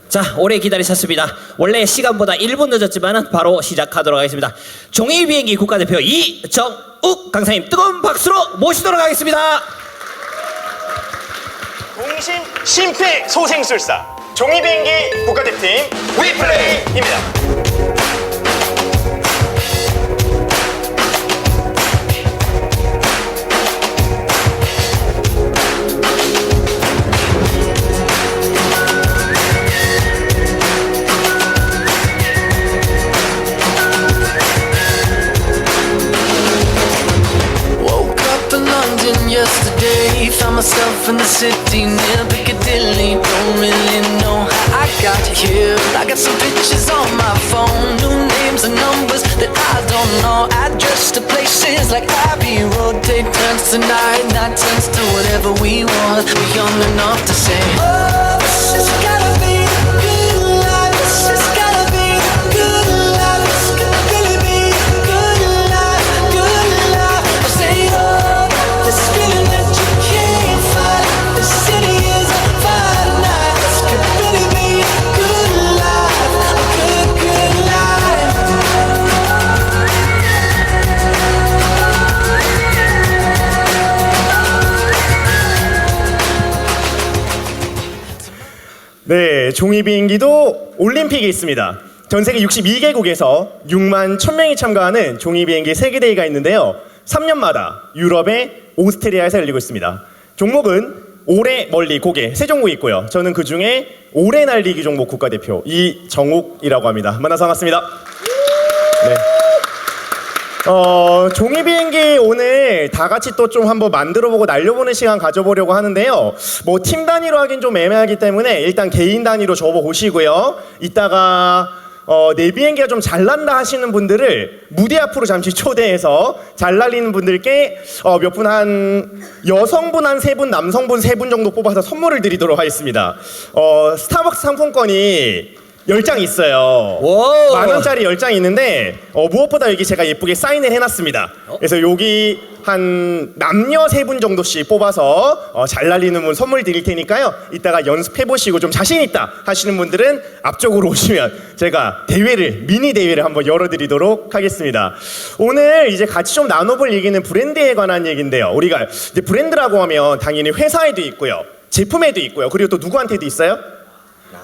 자, 오래 기다리셨습니다. 원래 시간보다 1분 늦었지만 바로 시작하도록 하겠습니다. 종이비행기 국가대표 이정욱 강사님 뜨거운 박수로 모시도록 하겠습니다. 동심 심폐소생술사 종이비행기 국가대표팀 위플레이입니다. Yesterday, found myself in the city near Piccadilly. Don't really know how I got here. I got some pictures on my phone, new names and numbers that I don't know. Address to places like Abbey Road. Take turns tonight, night turns to whatever we want. We're young enough to say, oh, this has gotta be the good life. This has gotta be the good life. This could really be the good life, good life. I say, oh, this feeling that you can't fight. The city is a fire night. This could really be a good life, a good, good life. 네, 종이비행기도 올림픽이 있습니다. 전 세계 62개국에서 6만 1000명이 참가하는 종이비행기 세계대회가 있는데요. 3년마다 유럽의 오스트리아에서 열리고 있습니다. 종목은 오래 멀리 고개 세 종목이 있고요. 저는 그 중에 오래 날리기 종목 국가대표 이정욱이라고 합니다. 만나서 반갑습니다. 네. 종이비행기 오늘 다 같이 또 좀 한번 만들어보고 날려보는 시간 가져보려고 하는데요. 뭐 팀 단위로 하긴 좀 애매하기 때문에 일단 개인 단위로 접어보시고요. 이따가 내 비행기가 좀 잘 난다 하시는 분들을 무대 앞으로 잠시 초대해서 잘 날리는 분들께 몇 분 한 여성분 한 3분, 남성분 3분 정도 뽑아서 선물을 드리도록 하겠습니다. 스타벅스 상품권이 10장 있어요. 오. 10,000원짜리 10장 있는데 무엇보다 여기 제가 예쁘게 사인을 해놨습니다. 그래서 여기 한 남녀 3분 정도씩 뽑아서 잘 날리는 분 선물 드릴 테니까요. 이따가 연습해보시고 좀 자신 있다 하시는 분들은 앞쪽으로 오시면 제가 미니 대회를 한번 열어드리도록 하겠습니다. 오늘 이제 같이 좀 나눠볼 얘기는 브랜드에 관한 얘기인데요. 우리가 이제 브랜드라고 하면 당연히 회사에도 있고요, 제품에도 있고요, 그리고 또 누구한테도 있어요?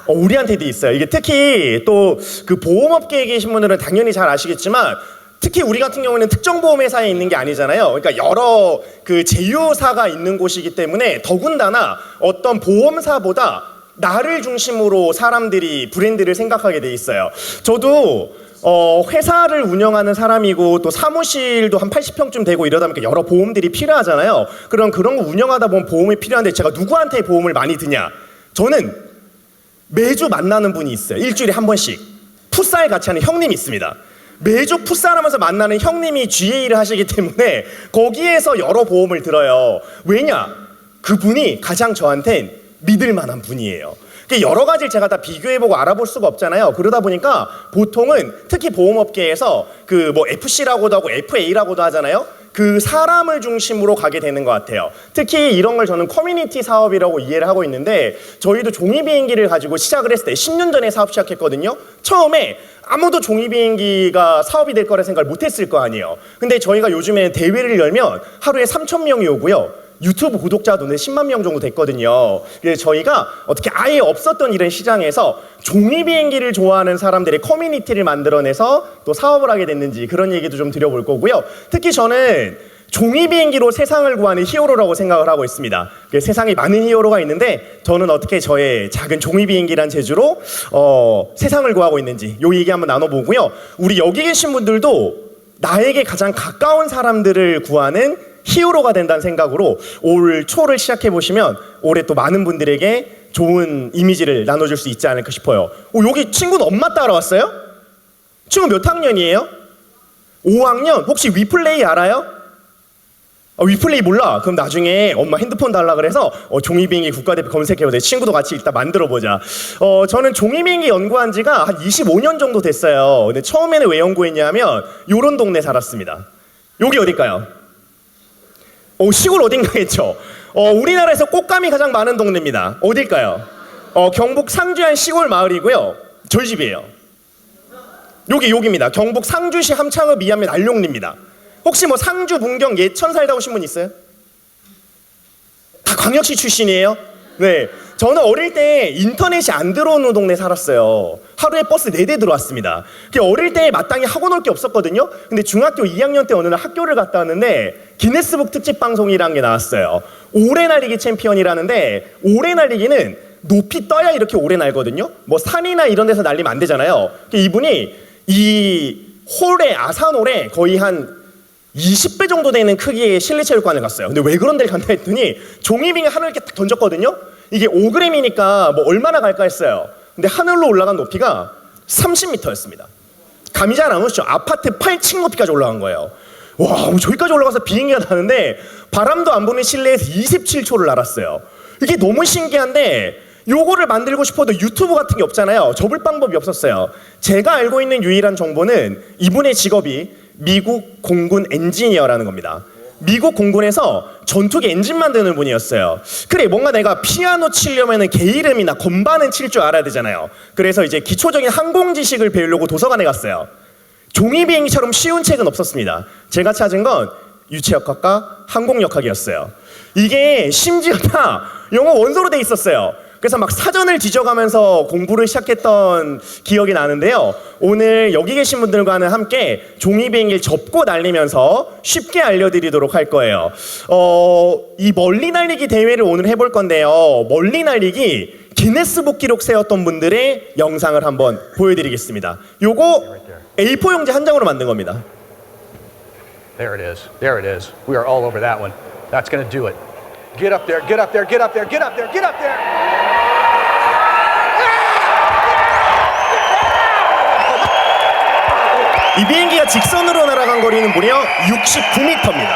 우리한테도 있어요. 이게 특히 또 그 보험업계에 계신 분들은 당연히 잘 아시겠지만 특히 우리 같은 경우는 특정 보험회사에 있는 게 아니잖아요. 그러니까 여러 그 제휴사가 있는 곳이기 때문에 더군다나 어떤 보험사보다 나를 중심으로 사람들이 브랜드를 생각하게 돼 있어요. 저도 회사를 운영하는 사람이고 또 사무실도 한 80평쯤 되고 이러다 보니까 여러 보험들이 필요하잖아요. 그런 거 운영하다 보면 보험이 필요한데 제가 누구한테 보험을 많이 드냐? 저는 매주 만나는 분이 있어요. 일주일에 한 번씩 풋살 같이 하는 형님이 있습니다. 매주 풋살하면서 만나는 형님이 GA를 하시기 때문에 거기에서 여러 보험을 들어요. 왜냐? 그분이 가장 저한텐 믿을 만한 분이에요. 여러 가지를 제가 다 비교해보고 알아볼 수가 없잖아요. 그러다 보니까 보통은 특히 보험업계에서 그 뭐 FC라고도 하고 FA라고도 하잖아요. 그 사람을 중심으로 가게 되는 것 같아요. 특히 이런 걸 저는 커뮤니티 사업이라고 이해를 하고 있는데 저희도 종이비행기를 가지고 시작을 했을 때 10년 전에 사업 시작했거든요. 처음에 아무도 종이비행기가 사업이 될 거라 생각을 못했을 거 아니에요. 근데 저희가 요즘에 대회를 열면 하루에 3,000명이 오고요. 유튜브 구독자도 10만 명 정도 됐거든요. 그래서 저희가 어떻게 아예 없었던 이런 시장에서 종이비행기를 좋아하는 사람들의 커뮤니티를 만들어내서 또 사업을 하게 됐는지 그런 얘기도 좀 드려볼 거고요. 특히 저는 종이비행기로 세상을 구하는 히어로라고 생각을 하고 있습니다. 세상에 많은 히어로가 있는데 저는 어떻게 저의 작은 종이비행기란 재주로 세상을 구하고 있는지 요 얘기 한번 나눠보고요. 우리 여기 계신 분들도 나에게 가장 가까운 사람들을 구하는 히어로가 된다는 생각으로 올 초를 시작해보시면 올해 또 많은 분들에게 좋은 이미지를 나눠줄 수 있지 않을까 싶어요. 여기 친구는 엄마 따라왔어요? 친구 몇 학년이에요? 5학년? 혹시 위플레이 알아요? 위플레이 몰라? 그럼 나중에 엄마 핸드폰 달라 그래서 종이비행기 국가대표 검색해보자. 친구도 같이 일단 만들어보자. 저는 종이비행기 연구한 지가 한 25년 정도 됐어요. 근데 처음에는 왜 연구했냐면 요런 동네 살았습니다. 여기 어딜까요? 시골 어딘가겠죠. 우리나라에서 꽃감이 가장 많은 동네입니다. 어딜까요? 경북 상주의 한 시골 마을이고요. 저희 집이에요. 여기입니다. 경북 상주시 함창읍 이하면 알룡리입니다. 혹시 뭐 상주, 문경, 예천 살다 오신 분 있어요? 다 광역시 출신이에요? 네. 저는 어릴 때 인터넷이 안 들어오는 동네 살았어요. 하루에 버스 4대 들어왔습니다. 어릴 때 마땅히 하고 놀 게 없었거든요. 근데 중학교 2학년 때 어느 날 학교를 갔다 왔는데 기네스북 특집 방송이라는 게 나왔어요. 오래 날리기 챔피언이라는데, 오래 날리기는 높이 떠야 이렇게 오래 날거든요. 뭐 산이나 이런 데서 날리면 안 되잖아요. 이분이 이 아산홀에 거의 한 20배 정도 되는 크기의 실내체육관을 갔어요. 근데 왜 그런 데를 간다 했더니 종이빙을 하늘에 이렇게 딱 던졌거든요. 이게 5g이니까 뭐 얼마나 갈까 했어요. 근데 하늘로 올라간 높이가 30m였습니다. 감이 잘 안 오시죠? 아파트 8층 높이까지 올라간 거예요. 와, 저기까지 올라가서 비행기가 나는데 바람도 안 부는 실내에서 27초를 날았어요. 이게 너무 신기한데 요거를 만들고 싶어도 유튜브 같은 게 없잖아요. 접을 방법이 없었어요. 제가 알고 있는 유일한 정보는 이분의 직업이 미국 공군 엔지니어라는 겁니다. 미국 공군에서 전투기 엔진 만드는 분이었어요. 그래, 뭔가 내가 피아노 치려면은 개 이름이나 건반은 칠 줄 알아야 되잖아요. 그래서 이제 기초적인 항공 지식을 배우려고 도서관에 갔어요. 종이 비행기처럼 쉬운 책은 없었습니다. 제가 찾은 건 유체역학과 항공역학이었어요. 이게 심지어 다 영어 원서로 돼 있었어요. 그래서 막 사전을 뒤져가면서 공부를 시작했던 기억이 나는데요. 오늘 여기 계신 분들과는 함께 종이 비행기를 접고 날리면서 쉽게 알려드리도록 할 거예요. 이 멀리 날리기 대회를 오늘 해볼 건데요. 멀리 날리기 기네스북 기록 세웠던 분들의 영상을 한번 보여드리겠습니다. 요거 A4 용지 한 장으로 만든 겁니다. There it is. There it is. We are all over that one. That's going to do it. Get up there, get up there, get up there, get up there, get up there. 이 비행기가 직선으로 날아간 거리는 무려 69m입니다.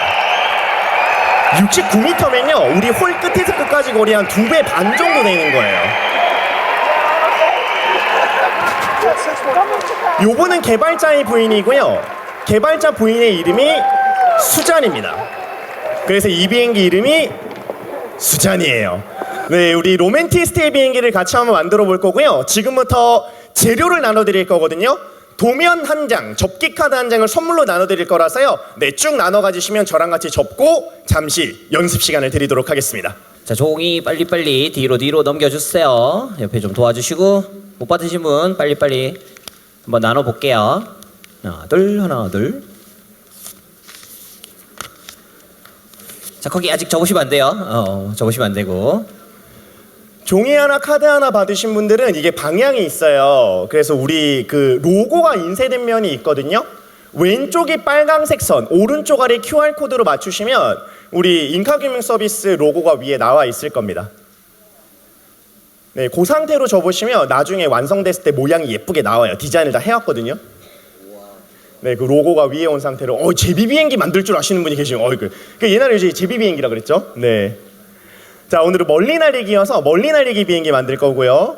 69m면요, 우리 홀 끝에서 끝까지 거리 한 2배 반 정도 되는 거예요. 요분은 개발자의 부인이고요. 개발자 부인의 이름이 수잔입니다. 그래서 이 비행기 이름이 수잔이에요. 네, 우리 로맨티스트의 비행기를 같이 한번 만들어 볼 거고요. 지금부터 재료를 나눠드릴 거거든요. 도면 한 장, 접기 카드 한 장을 선물로 나눠드릴 거라서요. 네, 쭉 나눠 가지시면 저랑 같이 접고 잠시 연습 시간을 드리도록 하겠습니다. 자, 종이 빨리빨리 뒤로 넘겨주세요. 옆에 좀 도와주시고, 못 받으신 분 빨리빨리 한번 나눠볼게요. 하나 둘. 자, 거기 아직 접으시면 안 돼요. 접으시면 안 되고. 종이 하나, 카드 하나 받으신 분들은 이게 방향이 있어요. 그래서 우리 그 로고가 인쇄된 면이 있거든요. 왼쪽이 빨강색 선, 오른쪽 아래 QR코드로 맞추시면 우리 인카금융 서비스 로고가 위에 나와 있을 겁니다. 네, 그 상태로 접으시면 나중에 완성됐을 때 모양이 예쁘게 나와요. 디자인을 다 해왔거든요. 네, 그 로고가 위에 온 상태로 제비 비행기 만들 줄 아시는 분이 계시면 그 옛날에 이제 제비 비행기라 그랬죠. 네. 자, 오늘은 멀리 날리기여서 멀리 날리기 비행기 만들 거고요.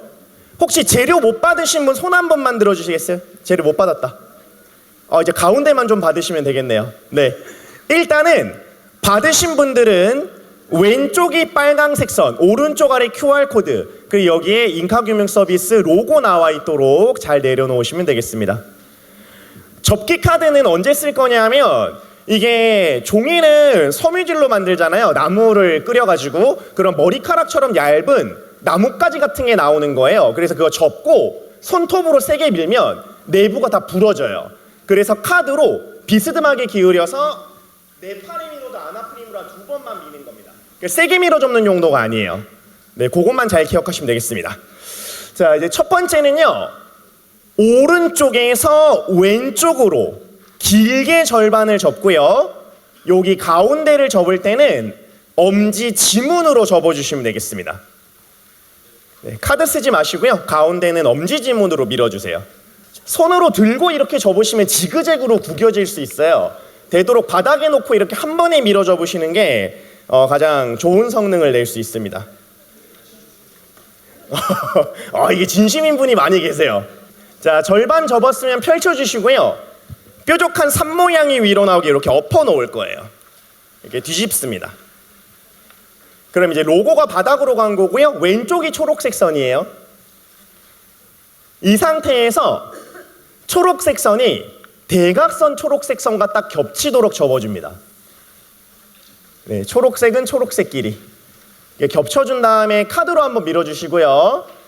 혹시 재료 못 받으신 분 손 한 번만 들어 주시겠어요? 재료 못 받았다. 이제 가운데만 좀 받으시면 되겠네요. 네. 일단은 받으신 분들은 왼쪽이 빨강색 선, 오른쪽 아래 QR코드, 그리고 여기에 인카금융 서비스 로고 나와 있도록 잘 내려놓으시면 되겠습니다. 접기 카드는 언제 쓸 거냐면, 이게 종이는 섬유질로 만들잖아요. 나무를 끓여가지고 그런 머리카락처럼 얇은 나뭇가지 같은 게 나오는 거예요. 그래서 그거 접고 손톱으로 세게 밀면 내부가 다 부러져요. 그래서 카드로 비스듬하게 기울여서 내 팔에 밀어도 안 아픈 힘으로 한 2번만 미는 겁니다. 세게 밀어 접는 용도가 아니에요. 네, 그것만 잘 기억하시면 되겠습니다. 자, 이제 첫 번째는요, 오른쪽에서 왼쪽으로 길게 절반을 접고요. 여기 가운데를 접을 때는 엄지 지문으로 접어주시면 되겠습니다. 네, 카드 쓰지 마시고요. 가운데는 엄지 지문으로 밀어주세요. 손으로 들고 이렇게 접으시면 지그재그로 구겨질 수 있어요. 되도록 바닥에 놓고 이렇게 한 번에 밀어 접으시는 게 가장 좋은 성능을 낼 수 있습니다. 이게 진심인 분이 많이 계세요. 자, 절반 접었으면 펼쳐주시고요. 뾰족한 산 모양이 위로 나오게 이렇게 엎어 놓을 거예요. 이렇게 뒤집습니다. 그럼 이제 로고가 바닥으로 간 거고요. 왼쪽이 초록색 선이에요. 이 상태에서 초록색 선이 대각선 초록색 선과 딱 겹치도록 접어줍니다. 네, 초록색은 초록색끼리 겹쳐준 다음에 카드로 한번 밀어주시고요.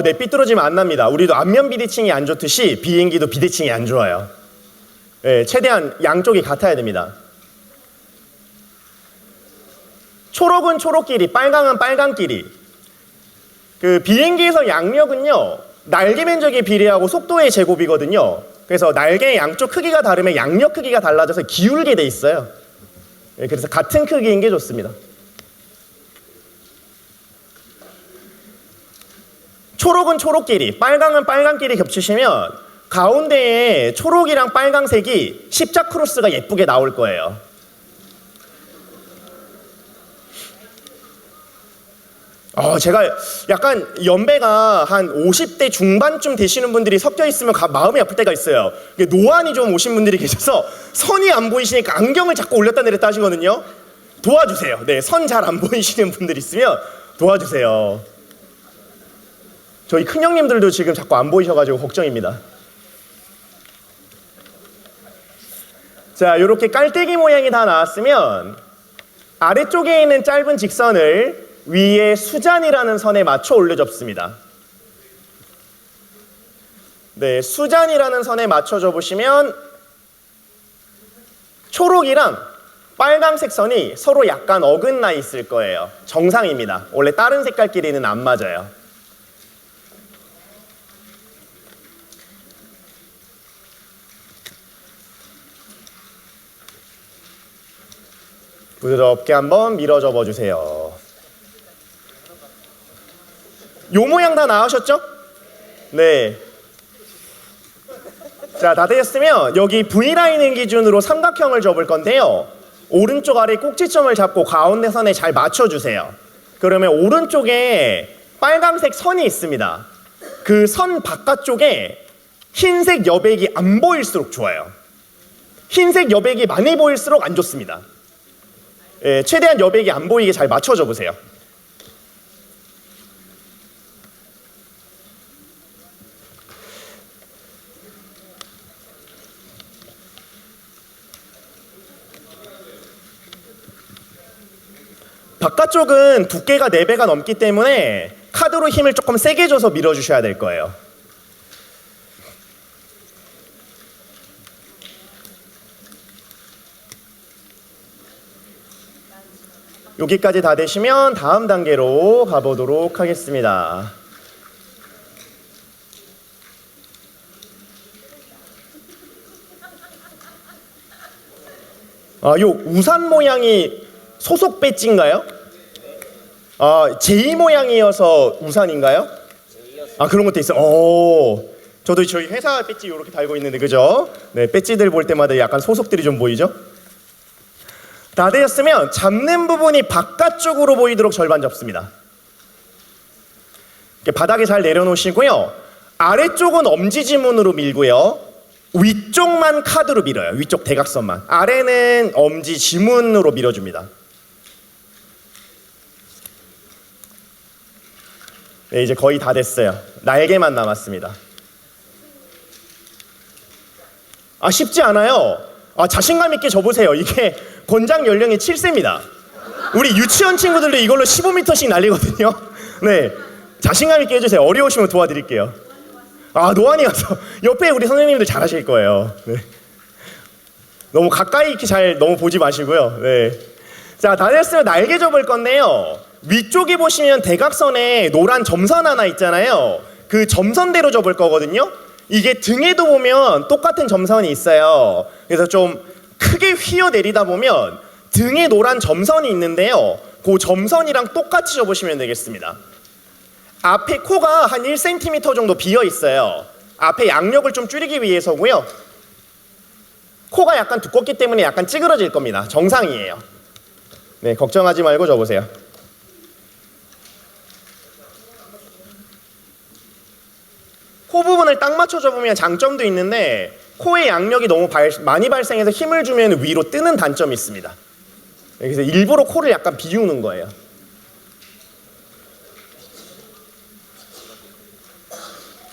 네, 삐뚤어지면 안 납니다. 우리도 앞면 비대칭이 안 좋듯이 비행기도 비대칭이 안 좋아요. 네, 최대한 양쪽이 같아야 됩니다. 초록은 초록끼리, 빨강은 빨강끼리. 그 비행기에서 양력은요, 날개 면적에 비례하고 속도의 제곱이거든요. 그래서 날개의 양쪽 크기가 다르면 양력 크기가 달라져서 기울게 돼 있어요. 네, 그래서 같은 크기인 게 좋습니다. 초록은 초록끼리, 빨강은 빨강끼리 겹치시면 가운데에 초록이랑 빨강색이 십자 크로스가 예쁘게 나올 거예요. 제가 약간 연배가 한 50대 중반쯤 되시는 분들이 섞여 있으면 마음이 아플 때가 있어요. 노안이 좀 오신 분들이 계셔서 선이 안 보이시니까 안경을 자꾸 올렸다 내렸다 하시거든요. 도와주세요. 네, 선 잘 안 보이시는 분들 있으면 도와주세요. 저희 큰형님들도 지금 자꾸 안 보이셔가지고 걱정입니다. 자, 이렇게 깔때기 모양이 다 나왔으면 아래쪽에 있는 짧은 직선을 위에 수잔이라는 선에 맞춰 올려 접습니다. 네, 수잔이라는 선에 맞춰 접으시면 초록이랑 빨강색 선이 서로 약간 어긋나 있을 거예요. 정상입니다. 원래 다른 색깔끼리는 안 맞아요. 부드럽게 한번 밀어 접어주세요. 요 모양 다 나오셨죠? 네. 자, 다 되셨으면 여기 V라인을 기준으로 삼각형을 접을 건데요. 오른쪽 아래 꼭지점을 잡고 가운데 선에 잘 맞춰주세요. 그러면 오른쪽에 빨간색 선이 있습니다. 그 선 바깥쪽에 흰색 여백이 안 보일수록 좋아요. 흰색 여백이 많이 보일수록 안 좋습니다. 예, 최대한 여백이 안 보이게 잘 맞춰줘 보세요. 바깥쪽은 두께가 4배가 넘기 때문에 카드로 힘을 조금 세게 줘서 밀어주셔야 될 거예요. 여기까지 다 되시면 다음 단계로 가보도록 하겠습니다. 요 우산 모양이 소속 배지인가요? J 모양이어서 우산인가요? 그런 것도 있어요. 저도 저희 회사 배지 이렇게 달고 있는데, 그죠? 네, 배지들 볼 때마다 약간 소속들이 좀 보이죠? 다 되었으면 잡는 부분이 바깥쪽으로 보이도록 절반 접습니다. 바닥에 잘 내려놓으시고요. 아래쪽은 엄지지문으로 밀고요. 위쪽만 카드로 밀어요. 위쪽 대각선만. 아래는 엄지지문으로 밀어줍니다. 네, 이제 거의 다 됐어요. 날개만 남았습니다. 쉽지 않아요. 자신감 있게 접으세요. 이게 권장 연령이 7세입니다. 우리 유치원 친구들도 이걸로 15m씩 날리거든요. 네, 자신감 있게 해주세요. 어려우시면 도와드릴게요. 노안이 와서 옆에 우리 선생님들 잘하실 거예요. 네. 너무 가까이 이렇게 잘 너무 보지 마시고요. 네. 자, 다 됐으면 날개 접을 건데요. 위쪽에 보시면 대각선에 노란 점선 하나 있잖아요. 그 점선대로 접을 거거든요. 이게 등에도 보면 똑같은 점선이 있어요. 그래서 좀 크게 휘어 내리다 보면 등에 노란 점선이 있는데요. 그 점선이랑 똑같이 접으시면 되겠습니다. 앞에 코가 한 1cm 정도 비어 있어요. 앞에 양력을 좀 줄이기 위해서고요. 코가 약간 두껍기 때문에 약간 찌그러질 겁니다. 정상이에요. 네, 걱정하지 말고 접으세요. 맞춰져 보면 장점도 있는데 코의 양력이 너무 많이 발생해서 힘을 주면 위로 뜨는 단점이 있습니다. 그래서 일부러 코를 약간 비우는 거예요.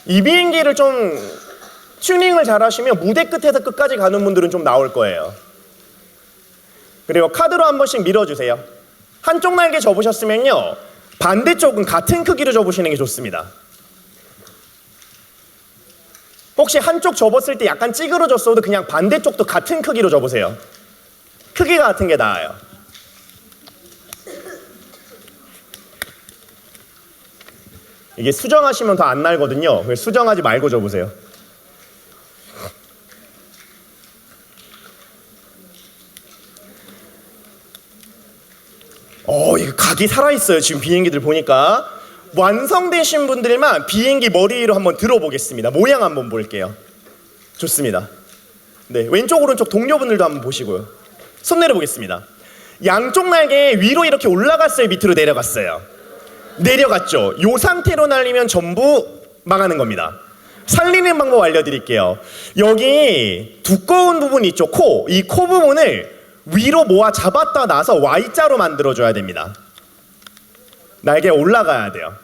이 비행기를 좀 튜닝을 잘 하시면 무대 끝에서 끝까지 가는 분들은 좀 나올 거예요. 그리고 카드로 한 번씩 밀어주세요. 한쪽 날개 접으셨으면요, 반대쪽은 같은 크기로 접으시는 게 좋습니다. 혹시 한쪽 접었을 때 약간 찌그러졌어도 그냥 반대쪽도 같은 크기로 접으세요. 크기가 같은 게 나아요. 이게 수정하시면 더 안 날거든요. 그래서 수정하지 말고 접으세요. 이거 각이 살아있어요. 지금 비행기들 보니까. 완성되신 분들만 비행기 머리 위로 한번 들어보겠습니다. 모양 한번 볼게요. 좋습니다. 네, 왼쪽 오른쪽 동료분들도 한번 보시고요. 손 내려보겠습니다. 양쪽 날개 위로 이렇게 올라갔어요, 밑으로 내려갔어요? 내려갔죠. 이 상태로 날리면 전부 망하는 겁니다. 살리는 방법 알려드릴게요. 여기 두꺼운 부분 있죠, 코. 이 코 부분을 위로 모아 잡았다 놔서 Y자로 만들어줘야 됩니다. 날개가 올라가야 돼요.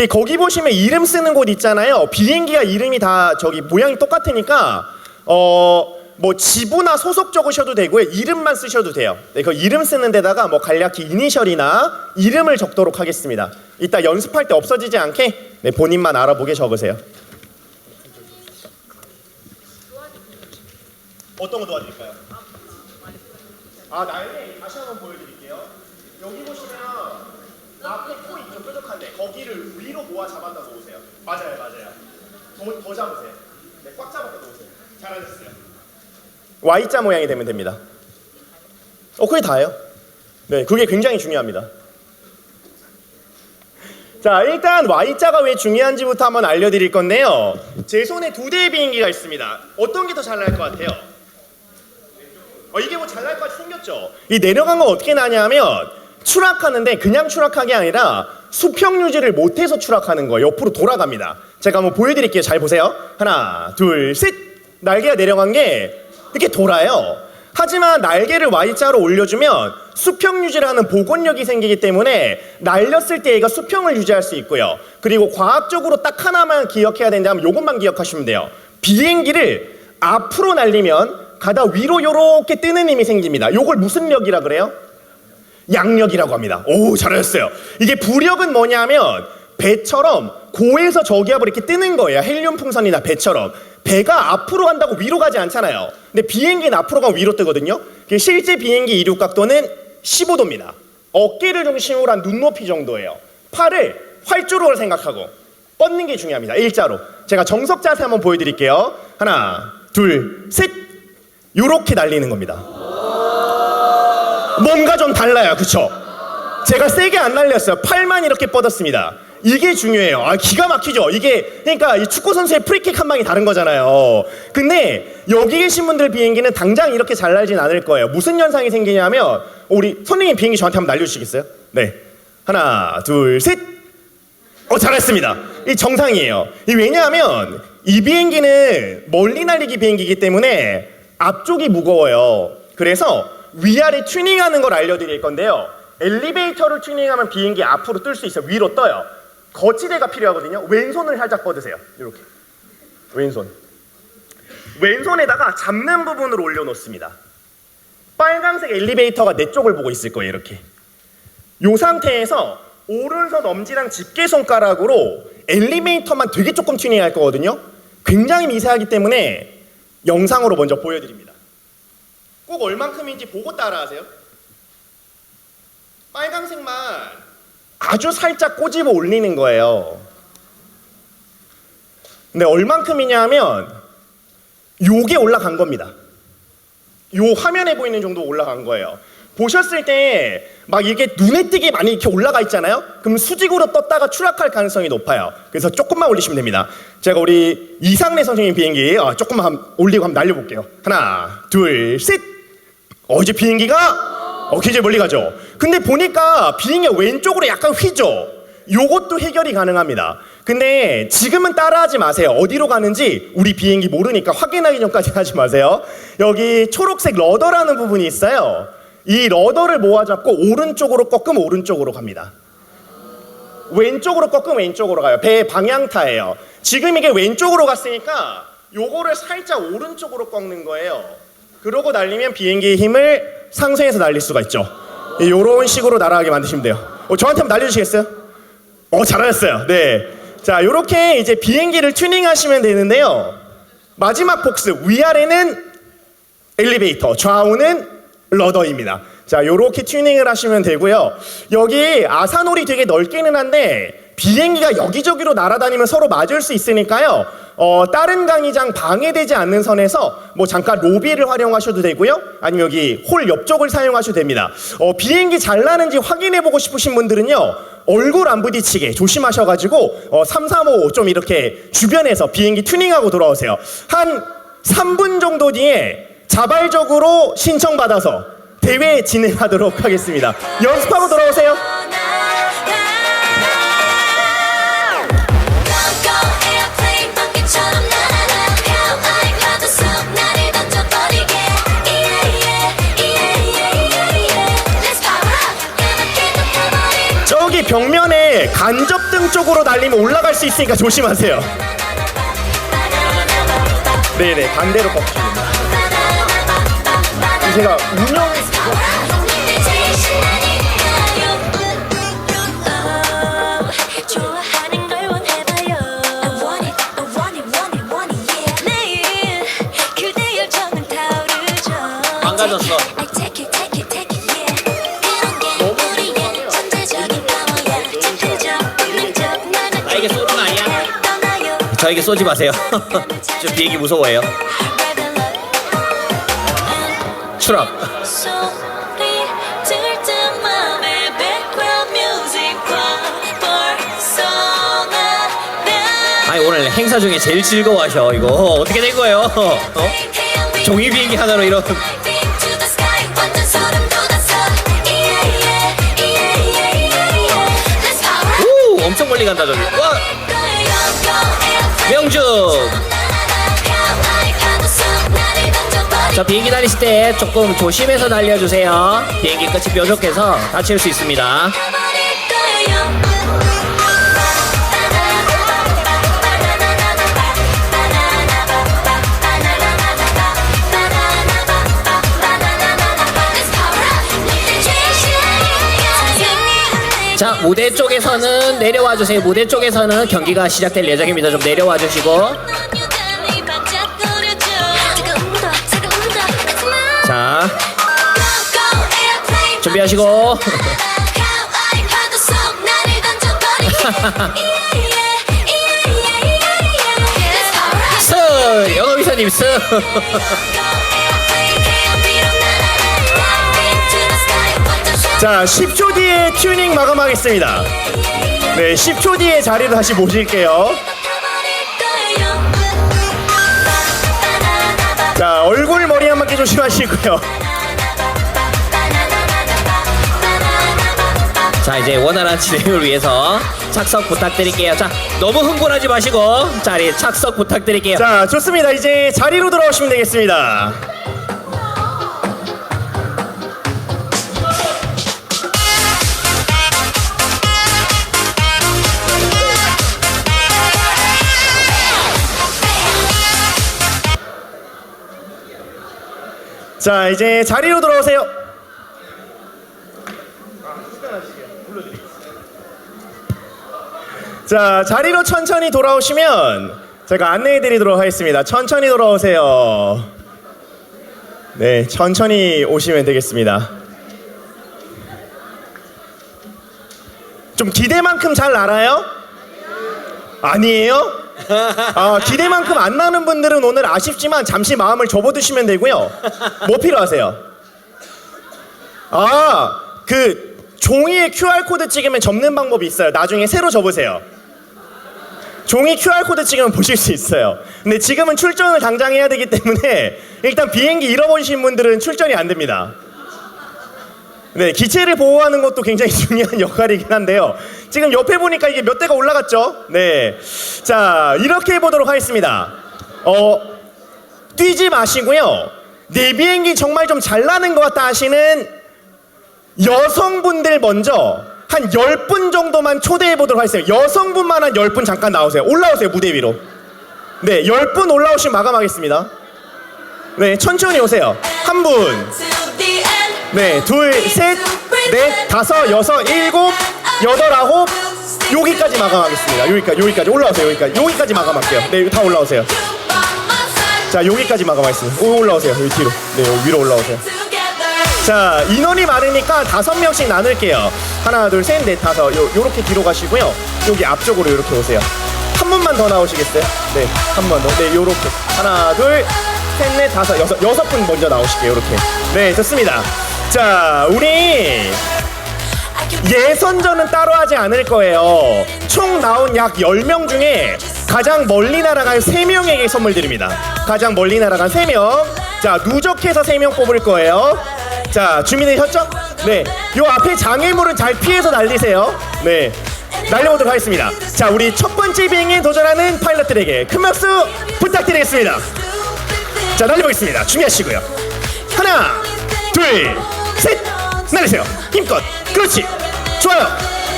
거기 보시면 이름 쓰는 곳 있잖아요. 비행기가 이름이 다 저기 모양이 똑같으니까 뭐 지부나 소속 적으셔도 되고요. 이름만 쓰셔도 돼요. 네, 그 이름 쓰는 데다가 뭐 간략히 이니셜이나 이름을 적도록 하겠습니다. 이따 연습할 때 없어지지 않게 네, 본인만 알아보게 적으세요. 어떤 거 도와드릴까요? 날개 다시 한번 보여드릴게요. 여기 보시면 앞에 코 있죠, 뾰족한데 거기를 위로 모아 잡아다 놓으세요. 맞아요. 더 잡으세요. 네, 꽉 잡아다 놓으세요. 잘하셨어요. Y자 모양이 되면 됩니다. 그게 다예요. 네, 그게 굉장히 중요합니다. 자, 일단 Y자가 왜 중요한지부터 한번 알려드릴 건데요. 제 손에 2대의 비행기가 있습니다. 어떤 게 더 잘 날 것 같아요? 이게 뭐 잘 날 것 같이 생겼죠? 이 내려간 건 어떻게 나냐면 추락하는데 그냥 추락한 게 아니라 수평 유지를 못해서 추락하는 거예요. 옆으로 돌아갑니다. 제가 한번 보여드릴게요. 잘 보세요. 하나, 둘, 셋. 날개가 내려간 게 이렇게 돌아요. 하지만 날개를 Y자로 올려주면 수평 유지를 하는 복원력이 생기기 때문에 날렸을 때 얘가 수평을 유지할 수 있고요. 그리고 과학적으로 딱 하나만 기억해야 된다면 이것만 기억하시면 돼요. 비행기를 앞으로 날리면 가다 위로 요렇게 뜨는 힘이 생깁니다. 요걸 무슨 력이라 그래요? 양력이라고 합니다. 오, 잘하셨어요. 이게 부력은 뭐냐면 배처럼 고에서 저기압으로 이렇게 뜨는 거예요. 헬륨 풍선이나 배처럼. 배가 앞으로 간다고 위로 가지 않잖아요. 근데 비행기는 앞으로 가면 위로 뜨거든요. 실제 비행기 이륙 각도는 15도입니다. 어깨를 중심으로 한 눈높이 정도예요. 팔을 활주로를 생각하고 뻗는 게 중요합니다. 일자로. 제가 정석 자세 한번 보여드릴게요. 하나, 둘, 셋. 요렇게 날리는 겁니다. 뭔가 좀 달라요. 그쵸? 제가 세게 안 날렸어요. 팔만 이렇게 뻗었습니다. 이게 중요해요. 기가 막히죠? 이게 그러니까 이 축구 선수의 프리킥 한 방이 다른 거잖아요. 근데 여기 계신 분들 비행기는 당장 이렇게 잘 날진 않을 거예요. 무슨 현상이 생기냐면 우리 선생님 비행기 저한테 한번 날려주시겠어요? 네. 하나, 둘, 셋. 잘했습니다. 이 정상이에요. 왜냐하면 이 비행기는 멀리 날리기 비행기이기 때문에 앞쪽이 무거워요. 그래서 위아래 튜닝하는 걸 알려드릴 건데요. 엘리베이터를 튜닝하면 비행기 앞으로 뜰 수 있어요. 위로 떠요. 거치대가 필요하거든요. 왼손을 살짝 뻗으세요. 이렇게. 왼손에다가 잡는 부분으로 올려놓습니다. 빨간색 엘리베이터가 내 쪽을 보고 있을 거예요. 이렇게. 이 상태에서 오른손 엄지랑 집게손가락으로 엘리베이터만 되게 조금 튜닝할 거거든요. 굉장히 미세하기 때문에 영상으로 먼저 보여드립니다. 꼭 얼만큼인지 보고 따라하세요. 빨간색만 아주 살짝 꼬집어 올리는 거예요. 근데 얼만큼이냐 하면 요게 올라간 겁니다. 요 화면에 보이는 정도 올라간 거예요. 보셨을 때 막 이게 눈에 띄게 많이 이렇게 올라가 있잖아요. 그럼 수직으로 떴다가 추락할 가능성이 높아요. 그래서 조금만 올리시면 됩니다. 제가 우리 이상래 선생님 비행기 조금만 올리고 한번 날려볼게요. 하나, 둘, 셋. 이제 비행기가 굉장히 멀리 가죠. 근데 보니까 비행기가 왼쪽으로 약간 휘죠. 요것도 해결이 가능합니다. 근데 지금은 따라하지 마세요. 어디로 가는지 우리 비행기 모르니까 확인하기 전까지 하지 마세요. 여기 초록색 러더라는 부분이 있어요. 이 러더를 모아잡고 오른쪽으로 꺾으면 오른쪽으로 갑니다. 왼쪽으로 꺾으면 왼쪽으로 가요. 배 방향타예요. 지금 이게 왼쪽으로 갔으니까 요거를 살짝 오른쪽으로 꺾는 거예요. 그러고 날리면 비행기의 힘을 상쇄해서 날릴 수가 있죠. 요런 식으로 날아가게 만드시면 돼요. 저한테 한번 날려주시겠어요? 잘하셨어요. 네. 자, 요렇게 이제 비행기를 튜닝하시면 되는데요. 마지막 복습, 위아래는 엘리베이터, 좌우는 러더입니다. 자, 요렇게 튜닝을 하시면 되고요. 여기 아사놀이 되게 넓기는 한데 비행기가 여기저기로 날아다니면 서로 맞을 수 있으니까요. 다른 강의장 방해되지 않는 선에서 뭐 잠깐 로비를 활용하셔도 되고요. 아니면 여기 홀 옆쪽을 사용하셔도 됩니다. 비행기 잘 나는지 확인해보고 싶으신 분들은요. 얼굴 안 부딪히게 조심하셔가지고 335 좀 이렇게 주변에서 비행기 튜닝하고 돌아오세요. 한 3분 정도 뒤에 자발적으로 신청받아서 대회 진행하도록 하겠습니다. 연습하고 돌아오세요. 저기 벽면에 간접등 쪽으로 날리면 올라갈 수 있으니까 조심하세요. 네네, 반대로 꺾입니다. 제가 운영 망가졌어. 나에게 쏘는 거 아니야? 저에게 쏘지 마세요. 저 비행기 무서워해요. 추락. 아니 오늘 행사 중에 제일 즐거워하셔. 이거 어떻게 된 거예요? 종이 비행기 하나로 이런. 오, 엄청 멀리 간다 저기. 와. 명중. 자, 비행기 다니실 때 조금 조심해서 날려주세요. 비행기 끝이 뾰족해서 다칠 수 있습니다. 자, 무대 쪽에서는 내려와 주세요. 무대 쪽에서는 경기가 시작될 예정입니다. 좀 내려와 주시고. 자, 준비하시고. 스! 영업이사님 스! 자, 10초 뒤에 튜닝 마감하겠습니다. 네, 10초 뒤에 자리로 다시 모실게요. 자, 얼굴 머리 한 바퀴 조심하시고요. 자, 이제 원활한 진행을 위해서 착석 부탁드릴게요. 자, 너무 흥분하지 마시고 자리 착석 부탁드릴게요. 자, 좋습니다. 이제 자리로 돌아오시면 되겠습니다. 자, 이제 자리로 돌아오세요. 자, 자리로 천천히 돌아오시면 제가 안내해드리도록 하겠습니다. 천천히 돌아오세요. 네, 천천히 오시면 되겠습니다. 좀 기대만큼 잘 날아요? 아니에요? 기대만큼 안 나는 분들은 오늘 아쉽지만 잠시 마음을 접어두시면 되고요. 뭐 필요하세요? 그 종이에 QR코드 찍으면 접는 방법이 있어요. 나중에 새로 접으세요. 종이 QR코드 찍으면 보실 수 있어요. 근데 지금은 출전을 당장 해야 되기 때문에 일단 비행기 잃어버리신 분들은 출전이 안 됩니다. 네, 기체를 보호하는 것도 굉장히 중요한 역할이긴 한데요. 지금 옆에 보니까 이게 몇 대가 올라갔죠? 네. 자, 이렇게 해보도록 하겠습니다. 뛰지 마시고요. 내 비행기 정말 좀 잘 나는 것 같다 하시는 여성분들 먼저 한 10분 정도만 초대해 보도록 하겠습니다. 여성분만 한 10분 잠깐 나오세요. 올라오세요, 무대 위로. 네, 10분 올라오시면 마감하겠습니다. 네, 천천히 오세요. 한 분. 네, 둘, 셋, 넷, 다섯, 여섯, 일곱, 여덟, 아홉. 여기까지 마감하겠습니다. 여기까지 올라오세요. 여기까지 마감할게요. 네, 다 올라오세요. 자, 여기까지 마감하겠습니다. 올라오세요. 여기 뒤로. 네, 여기 위로 올라오세요. 자, 인원이 많으니까 5명씩 나눌게요. 하나, 둘, 셋, 넷, 다섯. 요렇게 뒤로 가시고요. 여기 앞쪽으로 이렇게 오세요. 한 분만 더 나오시겠어요? 네, 한 번 더. 네, 요렇게. 하나, 둘, 셋, 넷, 다섯, 여섯 분 먼저 나오실게요. 이렇게. 네, 좋습니다. 자, 우리 예선전은 따로 하지 않을 거예요. 총 나온 약 10명 중에 가장 멀리 날아간 3명에게 선물 드립니다. 가장 멀리 날아간 3명. 자, 누적해서 3명 뽑을 거예요. 자, 준비되셨죠? 네, 요 앞에 장애물은 잘 피해서 날리세요. 네, 날려보도록 하겠습니다. 자, 우리 첫 번째 비행에 도전하는 파일럿들에게 큰 박수 부탁드리겠습니다. 자, 날려보겠습니다. 준비하시고요. 하나, 둘, 셋, 날리세요. 힘껏. 그렇지. 좋아요.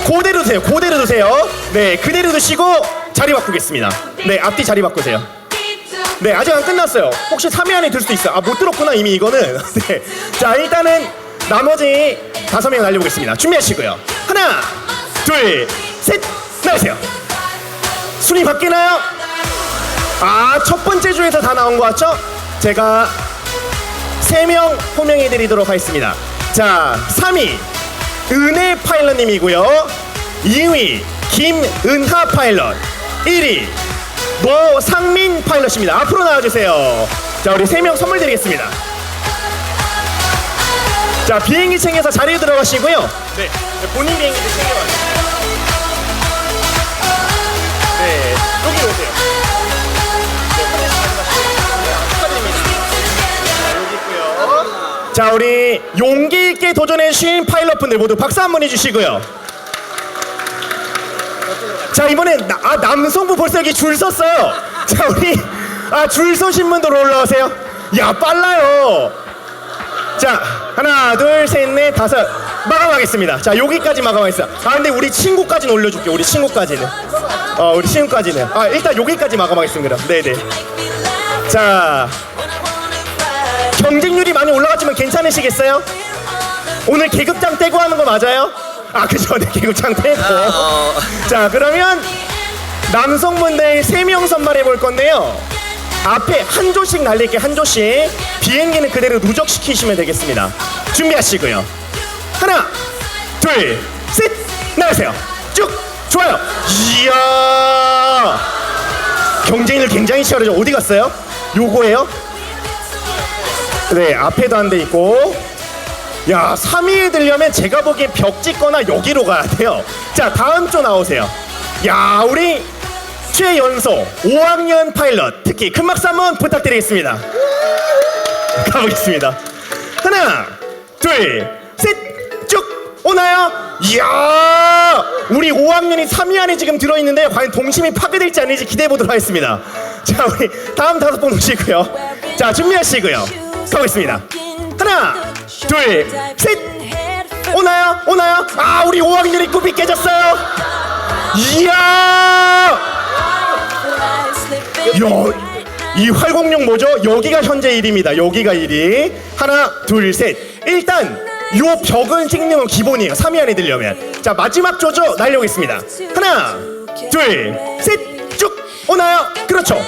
그대로 두세요. 그대로 두세요. 네, 그대로 두시고 자리 바꾸겠습니다. 네, 앞뒤 자리 바꾸세요. 네, 아직 안 끝났어요. 혹시 3위 안에 들 수도 있어요. 아, 못 들었구나 이미 이거는. 네, 자, 일단은 나머지 5명 날려보겠습니다. 준비하시고요. 하나, 둘, 셋, 날리세요. 순위 바뀌나요? 아, 첫 번째 주에서 다 나온 거 같죠? 제가 3명 호명해 드리도록 하겠습니다. 자, 3위 은혜 파일럿님이고요. 2위 김은하 파일럿, 1위 노상민 파일럿입니다. 앞으로 나와주세요. 자, 우리 3명 선물 드리겠습니다. 자, 비행기 챙겨서 자리에 들어가시고요. 네, 본인 비행기도 챙겨가세요. 네, 여기로 오세요. 자, 우리 용기 있게 도전해주신 파일럿분들 모두 박수 한번 해주시고요. 자, 이번엔 남성부 벌써 여기 줄 섰어요. 자, 우리 줄 서신 분들 올라오세요. 야, 빨라요. 자, 하나, 둘, 셋, 넷, 다섯. 마감하겠습니다. 자, 여기까지 마감하겠습니다. 근데 우리 친구까지는 올려줄게요. 우리 친구까지는. 우리 친구까지는. 일단 여기까지 마감하겠습니다. 그럼. 네네. 자, 경쟁률이 많이 올라갔지만 괜찮으시겠어요? 오늘 계급장 떼고 하는 거 맞아요? 그죠. 네, 계급장 떼고. 자, 그러면 남성분들 3명 선발해 볼 건데요. 앞에 한 조씩 날릴게요. 한 조씩. 비행기는 그대로 누적시키시면 되겠습니다. 준비하시고요. 하나, 둘, 셋, 나가세요. 쭉. 좋아요. 이야, 경쟁률 굉장히 치열하죠. 어디 갔어요? 요거예요? 네, 앞에도 한 대 있고. 야, 3위에 들려면 제가 보기엔 벽 찍거나 여기로 가야 돼요. 자, 다음 조 나오세요. 야, 우리 최연소 5학년 파일럿, 특히 큰 박수 한번 부탁드리겠습니다. 가보겠습니다. 하나, 둘, 셋, 쭉 오나요? 이야, 우리 5학년이 3위 안에 지금 들어있는데 과연 동심이 파괴될지 아닐지 기대해보도록 하겠습니다. 자, 우리 다음 5분 오시고요. 자, 준비하시고요. 가보겠습니다. 하나, 둘, 셋. 오나요? 우리 5학년이 꿈이 깨졌어요. 이야, 이 활공룡 뭐죠? 여기가 현재 1위입니다. 여기가 1위. 하나, 둘, 셋. 일단 요 벽을 찍는 건 기본이에요. 3위 안에 들려면. 자, 마지막 조조 날려오겠습니다. 하나, 둘, 셋. 쭉 오나요? 그렇죠.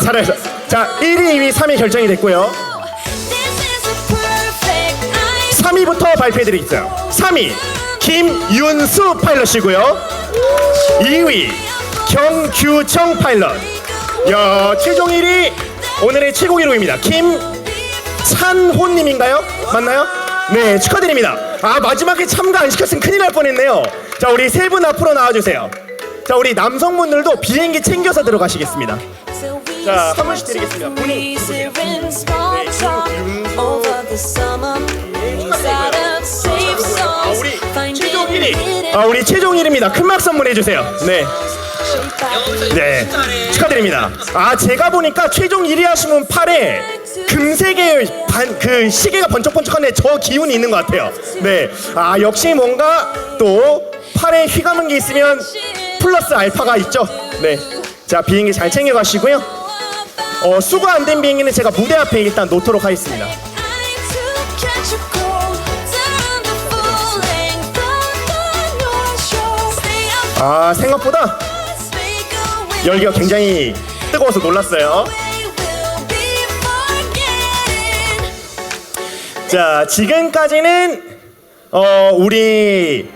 잘했어. 자, 1위, 2위, 3위 결정이 됐고요. 3위부터 발표해드리겠어요. 3위 김윤수 파일럿이고요. 2위 경규청 파일럿. 야, 최종 1위 오늘의 최고 기록입니다. 김찬호님인가요? 맞나요? 네, 축하드립니다. 마지막에 참가 안 시켰으면 큰일 날 뻔했네요. 자, 우리 3분 앞으로 나와주세요. 자, 우리 남성분들도 비행기 챙겨서 들어가시겠습니다. 자, 한 분씩 드리겠습니다. 본인 Easier in small talk over the summer. Inside of safe songs, 우리 finding 최종 1위. hidden 우리 최종 1위입니다. 큰 막 선물해 주세요. 네. 네. 축하드립니다. 제가 보니까 최종 1위 하신 분 팔에 금색의 그 시계가 번쩍번쩍한데 저 기운이 있는 것 같아요. 네. 역시 뭔가 또 팔에 휘감은 게 있으면 플러스 알파가 있죠. 네. 자, 비행기 잘 챙겨 가시고요. 수거 안 된 비행기는 제가 무대 앞에 일단 놓도록 하겠습니다. I need to catch a cold, turn the full length of the North Shore. Stay up, 생각보다 make a way. 열기가 굉장히 뜨거워서 놀랐어요. We will be forgetting. 자, 지금까지는 우리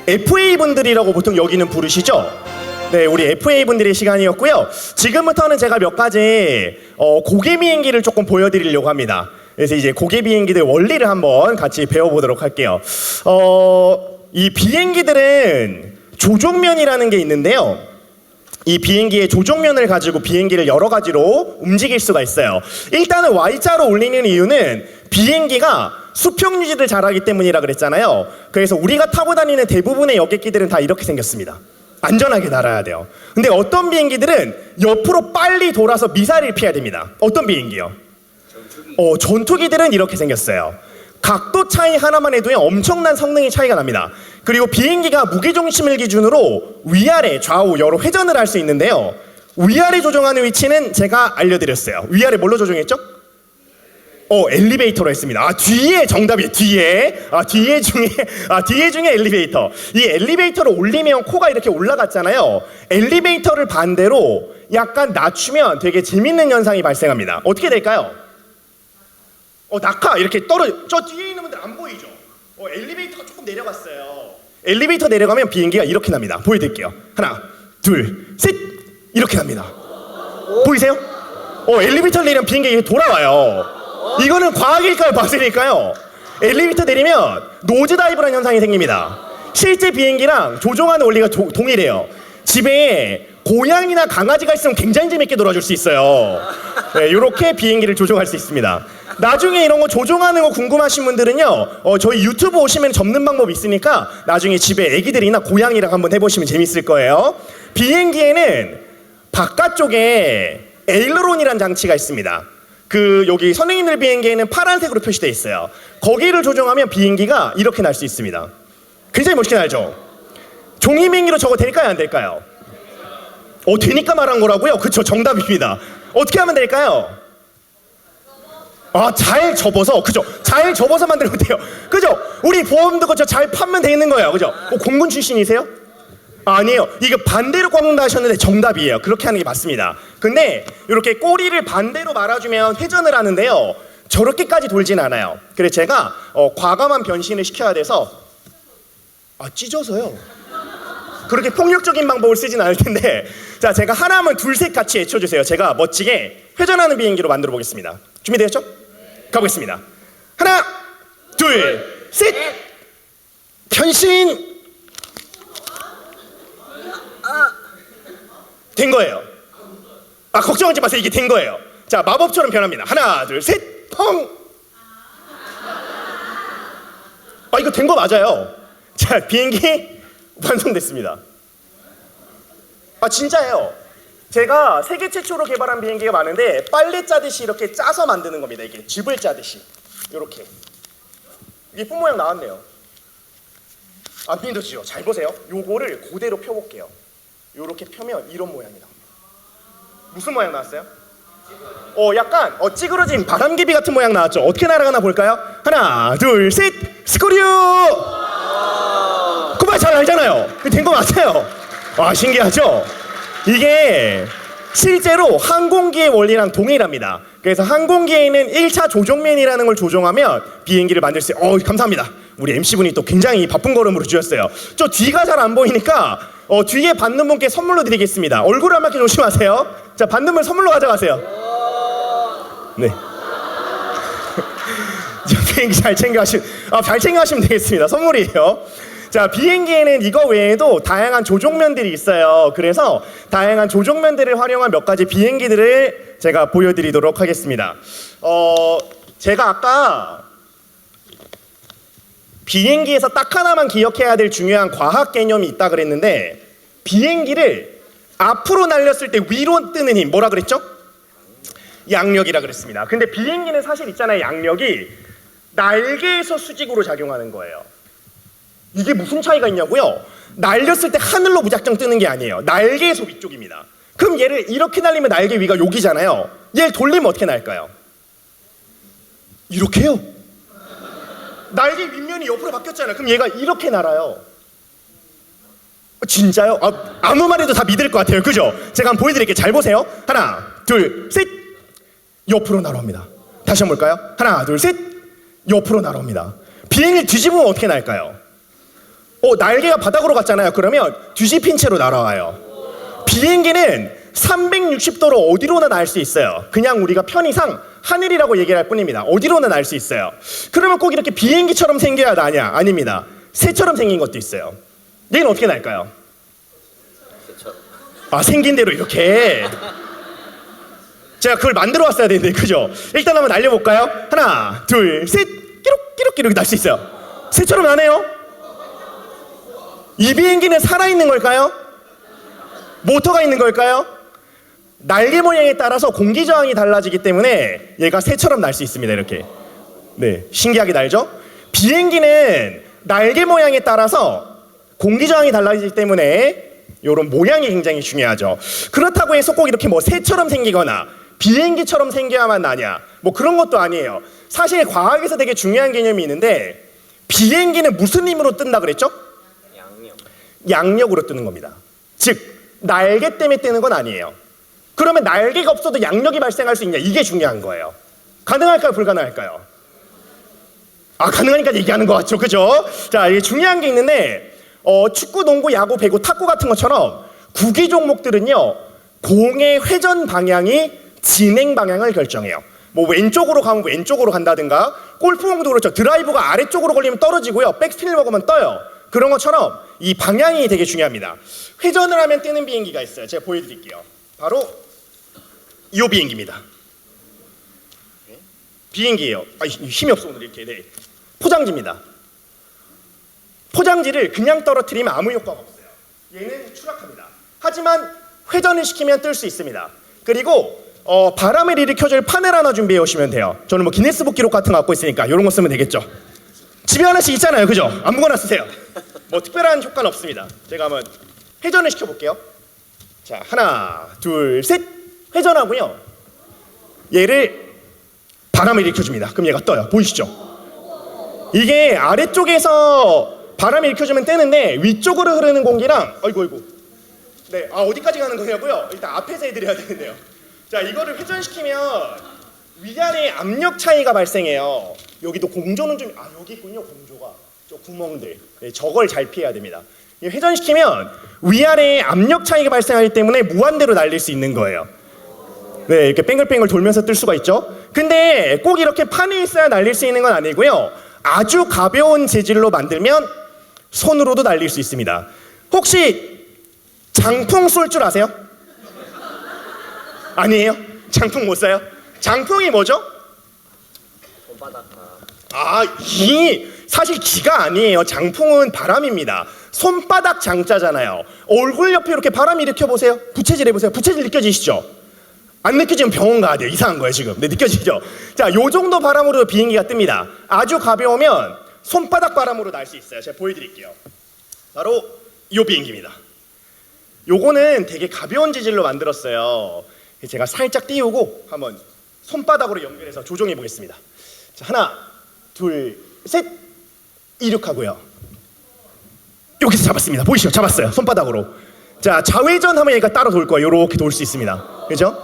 FA 분들이라고 보통 여기는 부르시죠? 네, 우리 FA 분들의 시간이었고요. 지금부터는 제가 몇 가지 고개 비행기를 조금 보여드리려고 합니다. 그래서 이제 고개 비행기들 원리를 한번 같이 배워보도록 할게요. 이 비행기들은 조종면이라는 게 있는데요. 이 비행기의 조종면을 가지고 비행기를 여러 가지로 움직일 수가 있어요. 일단은 Y자로 올리는 이유는 비행기가 수평 유지를 잘하기 때문이라 그랬잖아요. 그래서 우리가 타고 다니는 대부분의 여객기들은 다 이렇게 생겼습니다. 안전하게 날아야 돼요. 근데 어떤 비행기들은 옆으로 빨리 돌아서 미사일을 피해야 됩니다. 어떤 비행기요? 전투기들은 이렇게 생겼어요. 각도 차이 하나만 해도요 엄청난 성능의 차이가 납니다. 그리고 비행기가 무게중심을 기준으로 위아래 좌우 여러 회전을 할 수 있는데요. 위아래 조종하는 위치는 제가 알려드렸어요. 위아래 뭘로 조종했죠? 엘리베이터로 했습니다. 뒤에 정답이 뒤에 뒤에 중에 엘리베이터. 이 엘리베이터를 올리면 코가 이렇게 올라갔잖아요. 엘리베이터를 반대로 약간 낮추면 되게 재밌는 현상이 발생합니다. 어떻게 될까요? 낙하 이렇게 저 뒤에 있는 분들 안 보이죠? 엘리베이터가 조금 내려갔어요. 엘리베이터 내려가면 비행기가 이렇게 납니다. 보여드릴게요. 하나, 둘, 셋 이렇게 납니다. 보이세요? 엘리베이터 내리면 비행기가 돌아와요. 이거는 과학일까요? 과학일까요? 엘리베이터 내리면 노즈 다이브라는 현상이 생깁니다. 실제 비행기랑 조종하는 원리가 동일해요. 집에 고양이나 강아지가 있으면 굉장히 재밌게 놀아줄 수 있어요. 네, 이렇게 비행기를 조종할 수 있습니다. 나중에 이런 거 조종하는 거 궁금하신 분들은요, 저희 유튜브 오시면 접는 방법 있으니까 나중에 집에 애기들이나 고양이랑 한번 해보시면 재밌을 거예요. 비행기에는 바깥쪽에 에일러론이라는 장치가 있습니다. 여기 선생님들 비행기에는 파란색으로 표시되어 있어요. 거기를 조종하면 비행기가 이렇게 날 수 있습니다. 굉장히 멋있게 날죠? 종이 비행기로 저거 될까요? 안 될까요? 되니까 말한 거라고요? 그쵸, 정답입니다. 어떻게 하면 될까요? 잘 접어서, 그죠? 잘 접어서 만들면 돼요. 그죠? 우리 보험도 그죠? 잘 파면 되는 거예요. 그죠? 공군 출신이세요? 아니에요. 이거 반대로 꺾는다 하셨는데 정답이에요. 그렇게 하는 게 맞습니다. 근데 이렇게 꼬리를 반대로 말아주면 회전을 하는데요. 저렇게까지 돌진 않아요. 그래서 제가 과감한 변신을 시켜야 돼서 찢어서요. 그렇게 폭력적인 방법을 쓰진 않을 텐데 자, 제가 하나만 둘 셋 같이 외쳐주세요. 제가 멋지게 회전하는 비행기로 만들어 보겠습니다. 준비되셨죠? 가보겠습니다. 하나, 둘, 셋! 변신! 된 거예요. 걱정하지 마세요. 이게 된 거예요. 자, 마법처럼 변합니다. 하나, 둘, 셋, 펑. 이거 된 거 맞아요. 자, 비행기 완성됐습니다. 진짜예요. 제가 세계 최초로 개발한 비행기가 많은데 빨래 짜듯이 이렇게 짜서 만드는 겁니다. 이게 즙을 짜듯이 이렇게. 예쁜 모양 나왔네요. 안 믿어지죠? 잘 보세요. 요거를 그대로 펴볼게요. 요렇게 펴면 이런 모양이 나옵니다. 무슨 모양 나왔어요? 약간 찌그러진 바람개비 같은 모양 나왔죠? 어떻게 날아가나 볼까요? 하나, 둘, 셋! 스크류! 그말 잘 알잖아요. 된 거 맞아요. 신기하죠? 이게 실제로 항공기의 원리랑 동일합니다. 그래서 항공기에는 1차 조종면이라는 걸 조종하면 비행기를 만들 수 있어요. 감사합니다. 우리 MC분이 또 굉장히 바쁜 걸음으로 주셨어요. 저 뒤가 잘 안 보이니까 뒤에 받는 분께 선물로 드리겠습니다. 얼굴 안 맞게 조심하세요. 자, 받는 분 선물로 가져가세요. 네. 비행기 잘 챙겨가시면 되겠습니다. 선물이에요. 자, 비행기에는 이거 외에도 다양한 조종면들이 있어요. 그래서 다양한 조종면들을 활용한 몇 가지 비행기들을 제가 보여드리도록 하겠습니다. 제가 아까 비행기에서 딱 하나만 기억해야 될 중요한 과학 개념이 있다 그랬는데, 비행기를 앞으로 날렸을 때 위로 뜨는 힘 뭐라 그랬죠? 양력이라 그랬습니다. 근데 비행기는 사실 있잖아요. 양력이 날개에서 수직으로 작용하는 거예요. 이게 무슨 차이가 있냐고요? 날렸을 때 하늘로 무작정 뜨는 게 아니에요. 날개에서 위쪽입니다. 그럼 얘를 이렇게 날리면 날개 위가 여기잖아요. 얘를 돌리면 어떻게 날까요? 이렇게요. 날개 윗면이 옆으로 바뀌었잖아요. 그럼 얘가 이렇게 날아요. 진짜요? 아무 말해도 다 믿을 것 같아요. 그죠? 제가 한번 보여드릴게요. 잘 보세요. 하나, 둘, 셋. 옆으로 날아옵니다. 다시 한번 볼까요? 하나, 둘, 셋. 옆으로 날아옵니다. 비행기를 뒤집으면 어떻게 날까요? 날개가 바닥으로 갔잖아요. 그러면 뒤집힌 채로 날아와요. 비행기는 360도로 어디로나 날 수 있어요. 그냥 우리가 편의상 하늘이라고 얘기할 뿐입니다. 어디로나 날 수 있어요. 그러면 꼭 이렇게 비행기처럼 생겨야 나냐? 아닙니다. 새처럼 생긴 것도 있어요. 얘는 어떻게 날까요? 생긴 대로 이렇게. 제가 그걸 만들어 왔어야 되는데, 그죠? 일단 한번 날려볼까요? 하나, 둘, 셋. 끼룩끼룩끼룩 날 수 있어요. 새처럼 나네요. 이 비행기는 살아있는 걸까요? 모터가 있는 걸까요? 날개 모양에 따라서 공기 저항이 달라지기 때문에 얘가 새처럼 날 수 있습니다. 이렇게. 네, 신기하게 날죠? 비행기는 날개 모양에 따라서 공기 저항이 달라지기 때문에 이런 모양이 굉장히 중요하죠. 그렇다고 해서 꼭 이렇게 뭐 새처럼 생기거나 비행기처럼 생겨야만 나냐, 뭐 그런 것도 아니에요. 사실 과학에서 되게 중요한 개념이 있는데, 비행기는 무슨 힘으로 뜬다 그랬죠? 양력으로 뜨는 겁니다. 즉 날개 때문에 뜨는 건 아니에요. 그러면 날개가 없어도 양력이 발생할 수 있냐, 이게 중요한 거예요. 가능할까요? 불가능할까요? 가능하니까 얘기하는 것 같죠, 그죠? 자, 이게 중요한 게 있는데, 축구, 농구, 야구, 배구, 탁구 같은 것처럼 구기 종목들은요, 공의 회전 방향이 진행 방향을 결정해요. 뭐 왼쪽으로 가면 왼쪽으로 간다든가, 골프공도 그렇죠. 드라이브가 아래쪽으로 걸리면 떨어지고요, 백스핀을 먹으면 떠요. 그런 것처럼 이 방향이 되게 중요합니다. 회전을 하면 뜨는 비행기가 있어요. 제가 보여드릴게요. 바로 이 비행기입니다. 비행기예요. 힘이 없어 오늘 이렇게. 네. 포장지입니다. 포장지를 그냥 떨어뜨리면 아무 효과가 없어요. 얘는 추락합니다. 하지만 회전을 시키면 뜰 수 있습니다. 그리고 바람을 일으켜줄 파넬 하나 준비해 오시면 돼요. 저는 뭐 기네스북 기록 같은 거 갖고 있으니까 이런 거 쓰면 되겠죠. 집에 하나씩 있잖아요, 그죠? 아무거나 쓰세요. 뭐 특별한 효과는 없습니다. 제가 한번 회전을 시켜볼게요. 자, 하나, 둘, 셋. 회전하고요, 얘를 바람을 일으켜줍니다. 그럼 얘가 떠요. 보이시죠? 이게 아래쪽에서 바람을 일으켜주면 뜨는데, 위쪽으로 흐르는 공기랑 아이고 네, 어디까지 가는 거냐고요? 일단 앞에서 해드려야 되는데요. 자, 이거를 회전시키면 위아래 압력 차이가 발생해요. 여기도 공조는 좀 여기 있군요. 공조가 저 구멍들. 네, 저걸 잘 피해야 됩니다. 회전시키면 위아래에 압력 차이가 발생하기 때문에 무한대로 날릴 수 있는 거예요. 네, 이렇게 뱅글뱅글 돌면서 뜰 수가 있죠. 근데 꼭 이렇게 판이 있어야 날릴 수 있는 건 아니고요, 아주 가벼운 재질로 만들면 손으로도 날릴 수 있습니다. 혹시 장풍 쏠 줄 아세요? 아니에요? 장풍 못 쏴요? 장풍이 뭐죠? 사실 기가 아니에요. 장풍은 바람입니다. 손바닥 장자잖아요. 얼굴 옆에 이렇게 바람 일으켜 보세요. 부채질 해보세요. 부채질 느껴지시죠? 안 느껴지면 병원 가야 돼요. 이상한 거예요 지금. 네, 느껴지죠? 자, 요 정도 바람으로 비행기가 뜹니다. 아주 가벼우면 손바닥 바람으로 날 수 있어요. 제가 보여드릴게요. 바로 이 비행기입니다. 요거는 되게 가벼운 재질로 만들었어요. 제가 살짝 띄우고 한번 손바닥으로 연결해서 조종해 보겠습니다. 자, 하나, 둘, 셋. 이륙하고요. 여기서 잡았습니다. 보이시죠? 잡았어요. 손바닥으로. 자, 좌회전 하면 얘가 따로 돌 거예요. 요렇게 돌 수 있습니다. 그죠?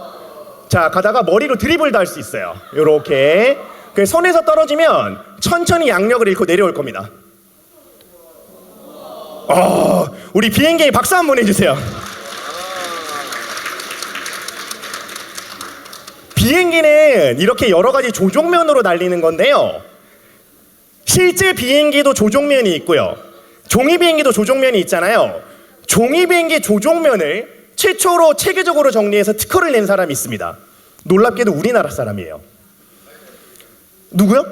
자, 가다가 머리로 드리블도 할 수 있어요. 요렇게. 그 손에서 떨어지면 천천히 양력을 잃고 내려올 겁니다. 우리 비행기에 박수 한번 해주세요. 비행기는 이렇게 여러 가지 조종면으로 날리는 건데요, 실제 비행기도 조종면이 있고요, 종이 비행기도 조종면이 있잖아요. 종이 비행기 조종면을 최초로 체계적으로 정리해서 특허를 낸 사람이 있습니다. 놀랍게도 우리나라 사람이에요. 누구요?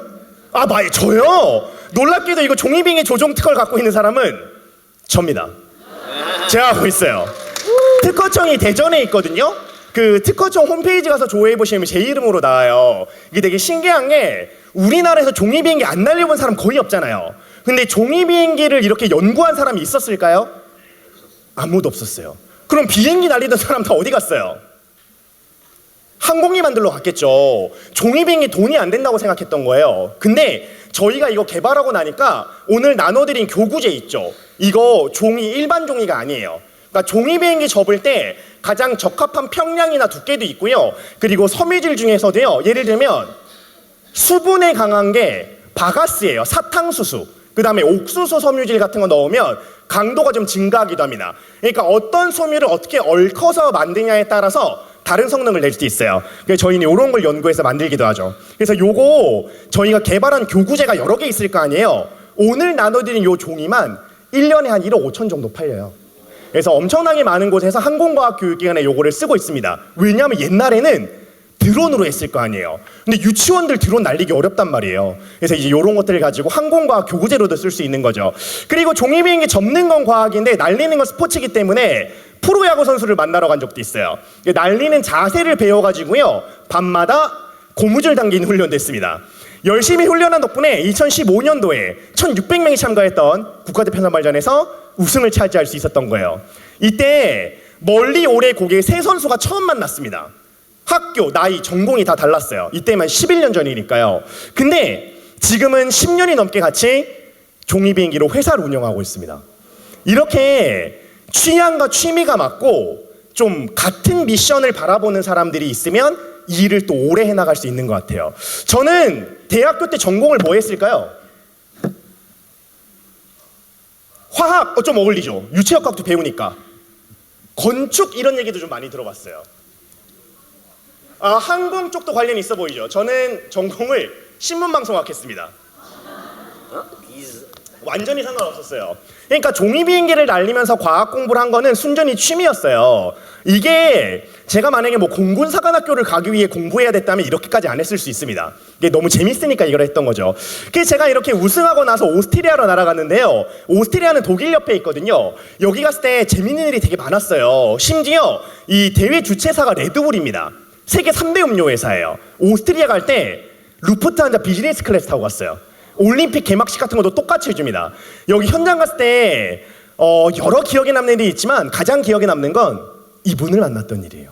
아, 저요. 놀랍게도 이거 종이 비행기 조종 특허를 갖고 있는 사람은 접니다. 제가 하고 있어요. 특허청이 대전에 있거든요. 그 특허청 홈페이지 가서 조회해 보시면 제 이름으로 나와요. 이게 되게 신기한 게 우리나라에서 종이 비행기 안 날려본 사람 거의 없잖아요. 근데 종이 비행기를 이렇게 연구한 사람이 있었을까요? 아무도 없었어요. 그럼 비행기 날리던 사람 다 어디 갔어요? 항공기 만들러 갔겠죠. 종이 비행기 돈이 안 된다고 생각했던 거예요. 근데 저희가 이거 개발하고 나니까 오늘 나눠드린 교구제 있죠. 이거 종이 일반 종이가 아니에요. 그러니까 종이 비행기 접을 때 가장 적합한 평량이나 두께도 있고요. 그리고 섬유질 중에서도요. 예를 들면 수분에 강한 게 바가스예요. 사탕수수. 그 다음에 옥수수 섬유질 같은 거 넣으면 강도가 좀 증가하기도 합니다. 그러니까 어떤 섬유를 어떻게 얽어서 만드냐에 따라서 다른 성능을 낼 수도 있어요. 그래서 저희는 이런 걸 연구해서 만들기도 하죠. 그래서 요거 저희가 개발한 교구제가 여러 개 있을 거 아니에요. 오늘 나눠드린 요 종이만 1년에 한 1억 5천 정도 팔려요. 그래서 엄청나게 많은 곳에서 항공과학교육기관에 요거를 쓰고 있습니다. 왜냐하면 옛날에는 드론으로 했을 거 아니에요. 근데 유치원들 드론 날리기 어렵단 말이에요. 그래서 이제 이런 것들을 가지고 항공과학 교구제로도 쓸 수 있는 거죠. 그리고 종이 비행기 접는 건 과학인데 날리는 건 스포츠이기 때문에 프로야구 선수를 만나러 간 적도 있어요. 날리는 자세를 배워가지고요. 밤마다 고무줄 당기는 훈련도 했습니다. 열심히 훈련한 덕분에 2015년도에 1,600명이 참가했던 국가대표 선발전에서 우승을 차지할 수 있었던 거예요. 이때 멀리 오래 고개 세 선수가 처음 만났습니다. 학교, 나이, 전공이 다 달랐어요. 이때만 11년 전이니까요. 근데 지금은 10년이 넘게 같이 종이 비행기로 회사를 운영하고 있습니다. 이렇게 취향과 취미가 맞고 좀 같은 미션을 바라보는 사람들이 있으면 이 일을 또 오래 해나갈 수 있는 것 같아요. 저는 대학교 때 전공을 뭐 했을까요? 화학, 좀 어울리죠. 유체역학도 배우니까. 건축 이런 얘기도 좀 많이 들어봤어요. 항공 쪽도 관련이 있어 보이죠. 저는 전공을 신문방송학 했습니다. 완전히 상관없었어요. 그러니까 종이 비행기를 날리면서 과학 공부를 한 거는 순전히 취미였어요. 이게 제가 만약에 뭐 공군사관학교를 가기 위해 공부해야 됐다면 이렇게까지 안 했을 수 있습니다. 이게 너무 재밌으니까 이걸 했던 거죠. 그래서 제가 이렇게 우승하고 나서 오스트리아로 날아갔는데요. 오스트리아는 독일 옆에 있거든요. 여기 갔을 때 재밌는 일이 되게 많았어요. 심지어 이 대회 주최사가 레드불입니다. 세계 3대 음료 회사예요. 오스트리아 갈 때 루프트한자 비즈니스 클래스 타고 갔어요. 올림픽 개막식 같은 것도 똑같이 해줍니다. 여기 현장 갔을 때 여러 기억에 남는 일이 있지만 가장 기억에 남는 건 이분을 만났던 일이에요.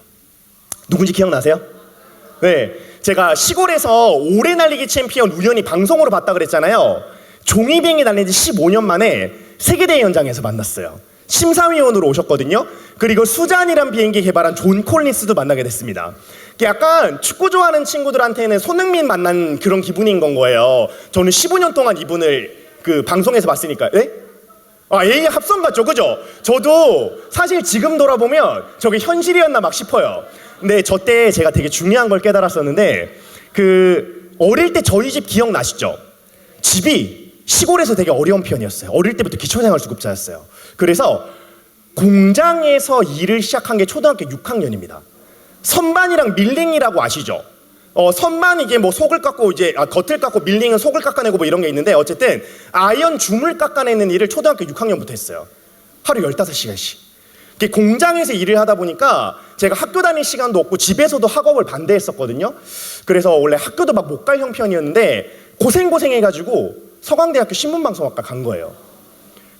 누군지 기억나세요? 네, 제가 시골에서 오래 날리기 챔피언 우연히 방송으로 봤다 그랬잖아요. 종이 비행기 날린 지 15년 만에 세계대회 현장에서 만났어요. 심사위원으로 오셨거든요. 그리고 수잔이란 비행기 개발한 존 콜린스도 만나게 됐습니다. 약간 축구 좋아하는 친구들한테는 손흥민 만난 그런 기분인 건 거예요. 저는 15년 동안 이분을 그 방송에서 봤으니까. 네? A 합성 같죠, 그죠? 저도 사실 지금 돌아보면 저게 현실이었나 막 싶어요. 근데 저 때 제가 되게 중요한 걸 깨달았었는데 어릴 때 저희 집 기억나시죠? 집이 시골에서 되게 어려운 편이었어요. 어릴 때부터 기초생활수급자였어요. 그래서 공장에서 일을 시작한 게 초등학교 6학년입니다. 선반이랑 밀링이라고 아시죠? 선반 이게 뭐 속을 깎고 이제 겉을 깎고 밀링은 속을 깎아내고 뭐 이런 게 있는데 어쨌든 아연 줌을 깎아내는 일을 초등학교 6학년부터 했어요. 하루 15시간씩. 공장에서 일을 하다 보니까 제가 학교 다닐 시간도 없고 집에서도 학업을 반대했었거든요. 그래서 원래 학교도 막 못 갈 형편이었는데 고생해가지고 서강대학교 신문방송학과 간 거예요.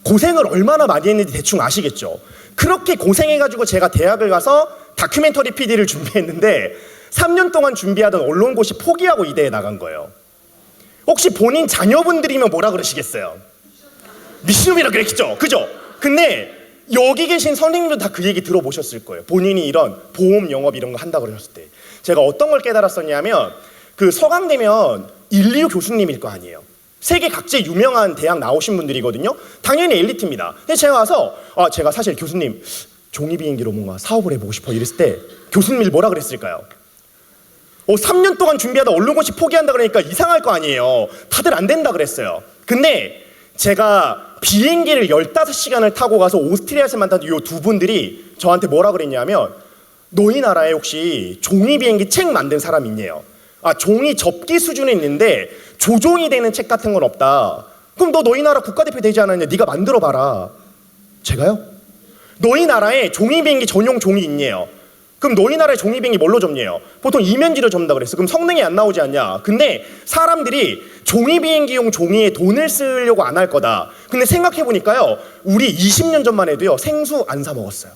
고생을 얼마나 많이 했는지 대충 아시겠죠? 그렇게 고생해가지고 제가 대학을 가서 다큐멘터리 PD를 준비했는데 3년 동안 준비하던 언론고시 포기하고 이대에 나간 거예요. 혹시 본인 자녀분들이면 뭐라 그러시겠어요? 미친놈이라 그랬겠죠? 그죠? 근데 여기 계신 선생님도 다 그 얘기 들어보셨을 거예요. 본인이 이런 보험 영업 이런 거 한다 그러셨을 때 제가 어떤 걸 깨달았었냐면 서강대면 1, 2 교수님일 거 아니에요. 세계 각지 유명한 대학 나오신 분들이거든요. 당연히 엘리트입니다. 근데 제가 와서 제가 사실 교수님 종이 비행기로 뭔가 사업을 해보고 싶어 이랬을 때 교수님이 뭐라 그랬을까요? 3년 동안 준비하다 언론고시 포기한다 그러니까 이상할 거 아니에요. 다들 안 된다 그랬어요. 근데 제가 비행기를 15시간을 타고 가서 오스트리아에서 만난 이 두 분들이 저한테 뭐라 그랬냐면 너희 나라에 혹시 종이 비행기 책 만든 사람 있냐요. 아, 종이 접기 수준에 있는데 조종이 되는 책 같은 건 없다. 그럼 너 너희 나라 국가대표 되지 않았냐? 네가 만들어 봐라. 제가요? 너희 나라에 종이 비행기 전용 종이 있냐요. 그럼 너희 나라의 종이 비행기 뭘로 접냐요? 보통 이면지로 접는다 그랬어. 그럼 성능이 안 나오지 않냐? 근데 사람들이 종이 비행기용 종이에 돈을 쓰려고 안 할 거다. 근데 생각해 보니까요, 우리 20년 전만 해도요 생수 안 사 먹었어요.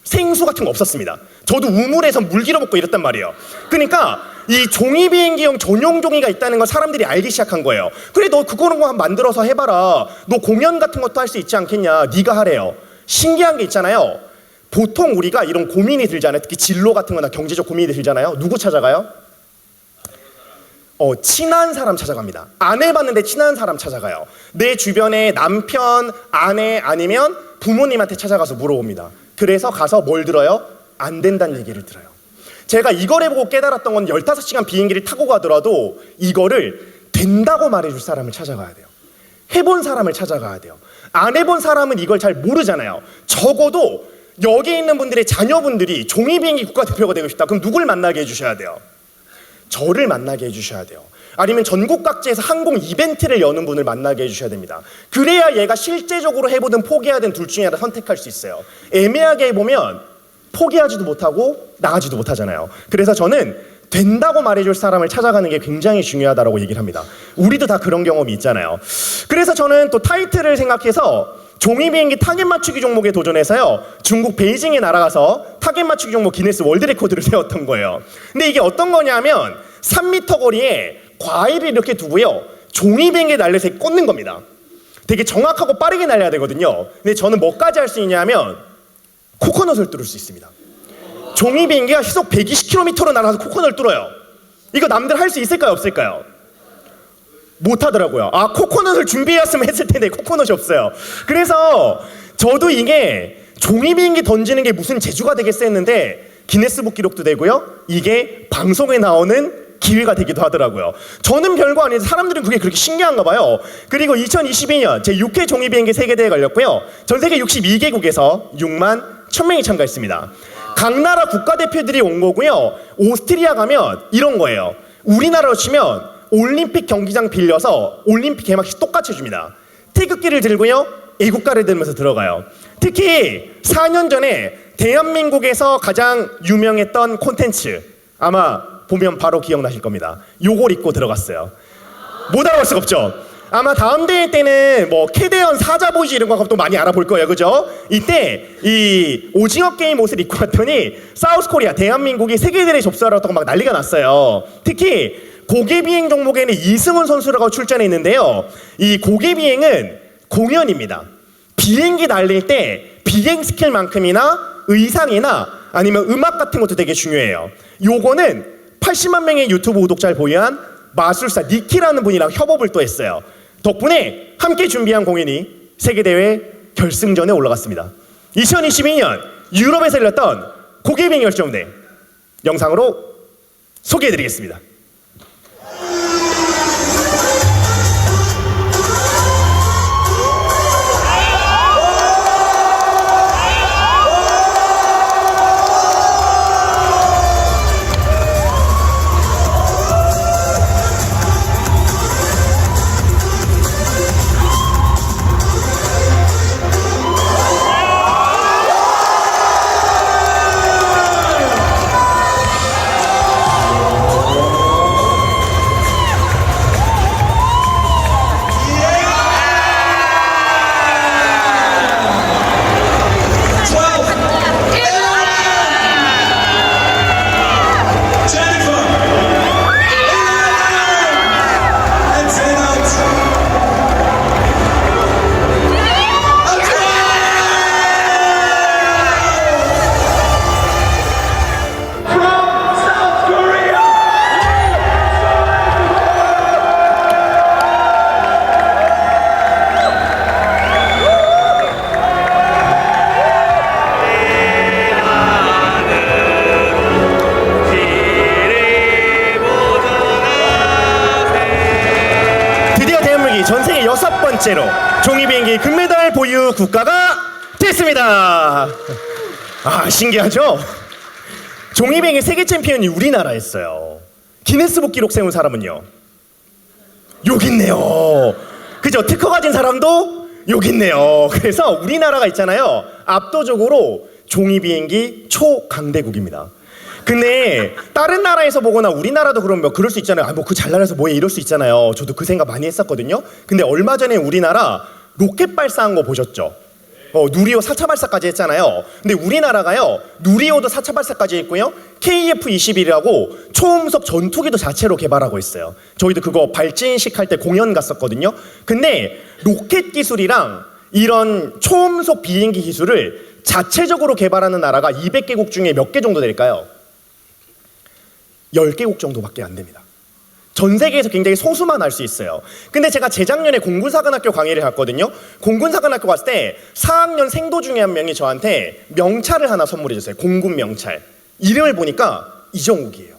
생수 같은 거 없었습니다. 저도 우물에서 물 길어 먹고 이랬단 말이에요. 그러니까 이 종이 비행기용 전용 종이가 있다는 걸 사람들이 알기 시작한 거예요. 그래, 너 그거는 거 만들어서 해봐라. 너 공연 같은 것도 할 수 있지 않겠냐? 네가 하래요. 신기한 게 있잖아요. 보통 우리가 이런 고민이 들잖아요. 특히 진로 같은 거나 경제적 고민이 들잖아요. 누구 찾아가요? 친한 사람 찾아갑니다. 안 해봤는데 친한 사람 찾아가요. 내 주변에 남편, 아내 아니면 부모님한테 찾아가서 물어봅니다. 그래서 가서 뭘 들어요? 안 된다는 얘기를 들어요. 제가 이걸 해보고 깨달았던 건 15시간 비행기를 타고 가더라도 이거를 된다고 말해줄 사람을 찾아가야 돼요. 해본 사람을 찾아가야 돼요. 안 해본 사람은 이걸 잘 모르잖아요. 적어도 여기 있는 분들의 자녀분들이 종이 비행기 국가대표가 되고 싶다. 그럼 누굴 만나게 해주셔야 돼요? 저를 만나게 해주셔야 돼요. 아니면 전국 각지에서 항공 이벤트를 여는 분을 만나게 해주셔야 됩니다. 그래야 얘가 실제적으로 해보든 포기하든 둘 중에 하나 선택할 수 있어요. 애매하게 해보면 포기하지도 못하고 나가지도 못하잖아요. 그래서 저는 된다고 말해줄 사람을 찾아가는 게 굉장히 중요하다고 얘기를 합니다. 우리도 다 그런 경험이 있잖아요. 그래서 저는 또 타이틀을 생각해서 종이 비행기 타겟 맞추기 종목에 도전해서요, 중국 베이징에 날아가서 타겟 맞추기 종목 기네스 월드 레코드를 세웠던 거예요. 근데 이게 어떤 거냐면 3m 거리에 과일을 이렇게 두고요, 종이 비행기에 날려서 꽂는 겁니다. 되게 정확하고 빠르게 날려야 되거든요. 근데 저는 뭐까지 할 수 있냐면 코코넛을 뚫을 수 있습니다. 종이 비행기가 시속 120km로 날아서 코코넛을 뚫어요. 이거 남들 할 수 있을까요, 없을까요? 못하더라고요. 아, 코코넛을 준비했으면 했을 텐데 코코넛이 없어요. 그래서 저도 이게 종이 비행기 던지는 게 무슨 재주가 되겠어 했는데 기네스북 기록도 되고요, 이게 방송에 나오는 기회가 되기도 하더라고요. 저는 별거 아닌데 사람들은 그게 그렇게 신기한가 봐요. 그리고 2022년 제6회 종이 비행기 세계대회에 걸렸고요, 전 세계 62개국에서 6만 1000명이 참가했습니다. 각 나라 국가대표들이 온 거고요. 오스트리아 가면 이런 거예요. 우리나라로 치면 올림픽 경기장 빌려서 올림픽 개막식 똑같이 해줍니다. 태극기를 들고요, 애국가를 들으면서 들어가요. 특히 4년 전에 대한민국에서 가장 유명했던 콘텐츠, 아마 보면 바로 기억나실 겁니다. 요걸 입고 들어갔어요. 못 알아볼 수가 없죠. 아마 다음 대회 때는 뭐 캐대언 사자보시 이런 거 또 많이 알아볼 거예요, 그죠? 이때 이 오징어 게임 옷을 입고 왔더니 사우스코리아 대한민국이 세계대회 접수하라고 막 난리가 났어요. 특히 고개비행 종목에는 이승훈 선수라고 출전해 있는데요, 이 고개비행은 공연입니다. 비행기 날릴 때 비행 스킬만큼이나 의상이나 아니면 음악 같은 것도 되게 중요해요. 요거는 80만 명의 유튜브 구독자를 보유한 마술사 니키라는 분이랑 협업을 또 했어요. 덕분에 함께 준비한 공연이 세계대회 결승전에 올라갔습니다. 2022년 유럽에서 열렸던 고개비행 결정대 영상으로 소개해드리겠습니다. 6번째로 종이비행기 금메달 보유 국가가 됐습니다. 아, 신기하죠? 종이비행기 세계 챔피언이 우리나라였어요. 기네스북 기록 세운 사람은요? 여기 있네요. 그죠? 특허 가진 사람도 여기 있네요. 그래서 우리나라가 있잖아요. 압도적으로 종이비행기 초강대국입니다. 근데 다른 나라에서 보거나 우리나라도 그러면 뭐 그럴 수 있잖아요. 아, 뭐 그 잘나라서 뭐해 이럴 수 있잖아요. 저도 그 생각 많이 했었거든요. 근데 얼마 전에 우리나라 로켓 발사한 거 보셨죠? 누리호 4차 발사까지 했잖아요. 근데 우리나라가요, 누리호도 4차 발사까지 했고요, KF-21이라고 초음속 전투기도 자체로 개발하고 있어요. 저희도 그거 발진식 할 때 공연 갔었거든요. 근데 로켓 기술이랑 이런 초음속 비행기 기술을 자체적으로 개발하는 나라가 200개국 중에 몇 개 정도 될까요? 10개국 정도밖에 안 됩니다. 전 세계에서 굉장히 소수만 할 수 있어요. 근데 제가 재작년에 공군사관학교 강의를 갔거든요. 공군사관학교 갔을 때 4학년 생도 중에 한 명이 저한테 명찰을 하나 선물해 줬어요. 공군 명찰. 이름을 보니까 이정욱이에요.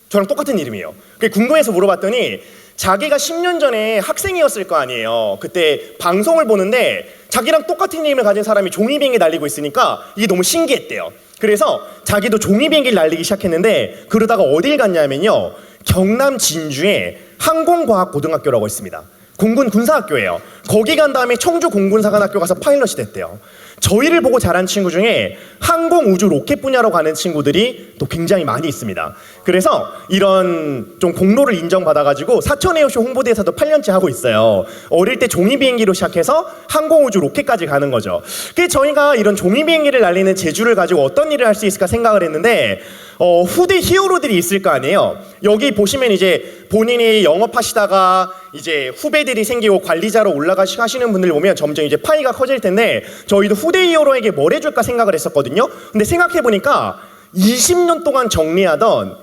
저랑 똑같은 이름이에요. 궁금해서 물어봤더니 자기가 10년 전에 학생이었을 거 아니에요. 그때 방송을 보는데 자기랑 똑같은 이름을 가진 사람이 종이비행기 날리고 있으니까 이게 너무 신기했대요. 그래서 자기도 종이비행기를 날리기 시작했는데 그러다가 어딜 갔냐면요, 경남 진주에 항공과학고등학교라고 있습니다. 공군 군사학교예요. 거기 간 다음에 청주 공군사관학교 가서 파일럿이 됐대요. 저희를 보고 자란 친구 중에 항공 우주 로켓 분야로 가는 친구들이 또 굉장히 많이 있습니다. 그래서 이런 좀 공로를 인정받아가지고 사천에어쇼 홍보대사도 8년째 하고 있어요. 어릴 때 종이비행기로 시작해서 항공 우주 로켓까지 가는 거죠. 그래서 저희가 이런 종이비행기를 날리는 재주를 가지고 어떤 일을 할 수 있을까 생각을 했는데 후대 히어로들이 있을 거 아니에요. 여기 보시면 이제 본인이 영업하시다가 이제 후배들이 생기고 관리자로 올라가시는 분들 보면 점점 이제 파이가 커질 텐데 저희도 후대 히어로에게 뭘 해줄까 생각을 했었거든요. 근데 생각해보니까 20년 동안 정리하던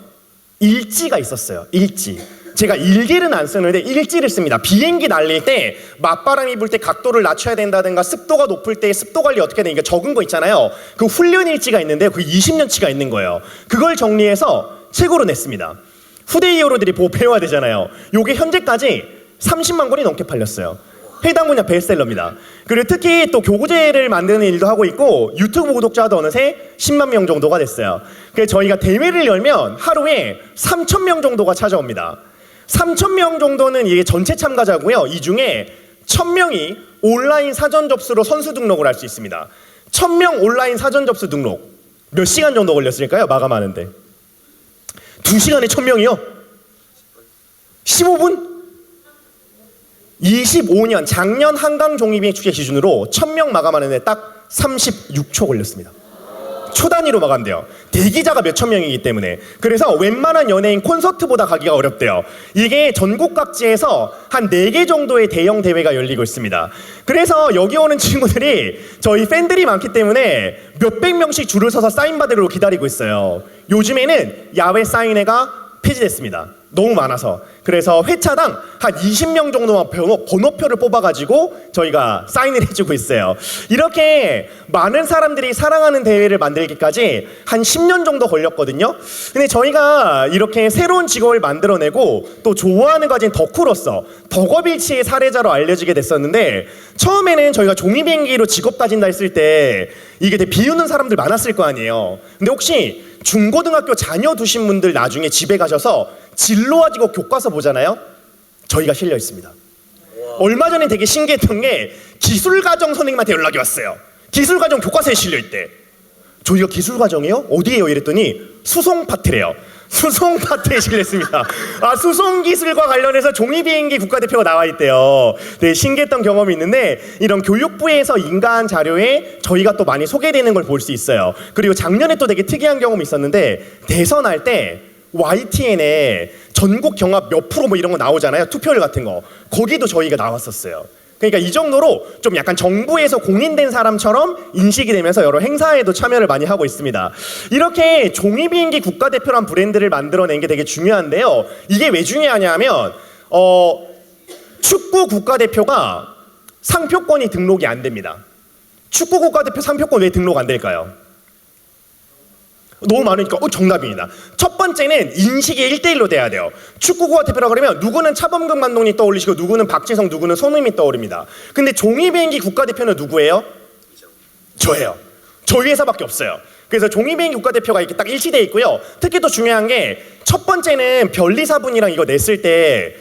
일지가 있었어요. 일지. 제가 일기는 안 쓰는데 일지를 씁니다. 비행기 날릴 때 맞바람이 불 때 각도를 낮춰야 된다든가 습도가 높을 때 습도 관리 어떻게 되니까 적은 거 있잖아요. 그 훈련 일지가 있는데 그 20년치가 있는 거예요. 그걸 정리해서 책으로 냈습니다. 후대 히어로들이 보고 배워야 되잖아요. 요게 현재까지 30만 권이 넘게 팔렸어요. 해당 분야 베스트셀러입니다. 그리고 특히 또 교구제를 만드는 일도 하고 있고 유튜브 구독자도 어느새 10만 명 정도가 됐어요. 그래서 저희가 대회를 열면 하루에 3,000명 정도가 찾아옵니다. 3,000명 정도는 이게 전체 참가자고요. 이 중에 1,000명이 온라인 사전 접수로 선수 등록을 할 수 있습니다. 1,000명 온라인 사전 접수 등록 몇 시간 정도 걸렸을까요? 마감하는데 2시간에 1,000명이요? 15분? 25년 작년 한강 종이비행 축제 기준으로 1,000명 마감하는데 딱 36초 걸렸습니다. 초 단위로 마감돼요. 대기자가 몇천 명이기 때문에. 그래서 웬만한 연예인 콘서트보다 가기가 어렵대요. 이게 전국 각지에서 한 4개 정도의 대형 대회가 열리고 있습니다. 그래서 여기 오는 친구들이 저희 팬들이 많기 때문에 몇백 명씩 줄을 서서 사인 받으러 기다리고 있어요. 요즘에는 야외 사인회가 폐지됐습니다. 너무 많아서. 그래서 회차당 한 20명 정도만 번호표를 뽑아가지고 저희가 사인을 해주고 있어요. 이렇게 많은 사람들이 사랑하는 대회를 만들기까지 한 10년 정도 걸렸거든요. 근데 저희가 이렇게 새로운 직업을 만들어내고 또 좋아하는 과제인 덕후로서 덕업일치의 사례자로 알려지게 됐었는데 처음에는 저희가 종이비행기로 직업 가진다 했을 때 이게 되게 비웃는 사람들 많았을 거 아니에요. 근데 혹시 중고등학교 자녀 두신 분들 나중에 집에 가셔서 진로 가지고 교과서 보잖아요. 저희가 실려 있습니다. 얼마 전에 되게 신기했던 게 기술과정 선생님한테 연락이 왔어요. 기술과정 교과서에 실려 있대. 저희가 기술과정이요? 어디에요? 이랬더니 수송 파트래요. 수송 파트에 실렸습니다. 아, 수송 기술과 관련해서 종이비행기 국가대표가 나와 있대요. 네, 신기했던 경험이 있는데 이런 교육부에서 인가한 자료에 저희가 또 많이 소개되는 걸 볼 수 있어요. 그리고 작년에 또 되게 특이한 경험이 있었는데 대선할 때 YTN에 전국 경합 몇 프로 뭐 이런 거 나오잖아요. 투표율 같은 거. 거기도 저희가 나왔었어요. 그러니까 이 정도로 좀 약간 정부에서 공인된 사람처럼 인식이 되면서 여러 행사에도 참여를 많이 하고 있습니다. 이렇게 종이비행기 국가대표란 브랜드를 만들어낸 게 되게 중요한데요. 이게 왜 중요하냐면 축구 국가대표가 상표권이 등록이 안 됩니다. 축구 국가대표 상표권 왜 등록 안 될까요? 너무 많으니까 정답입니다. 첫 번째는 인식이 1대1로 돼야 돼요. 축구국가 대표라 그러면 누구는 차범근 감독님 떠올리시고 누구는 박지성, 누구는 손흥민 떠오릅니다. 근데 종이비행기 국가대표는 누구예요? 저예요. 저희 회사밖에 없어요. 그래서 종이비행기 국가대표가 이렇게 딱 일치돼 있고요. 특히 또 중요한 게 첫 번째는 변리사분이랑 이거 냈을 때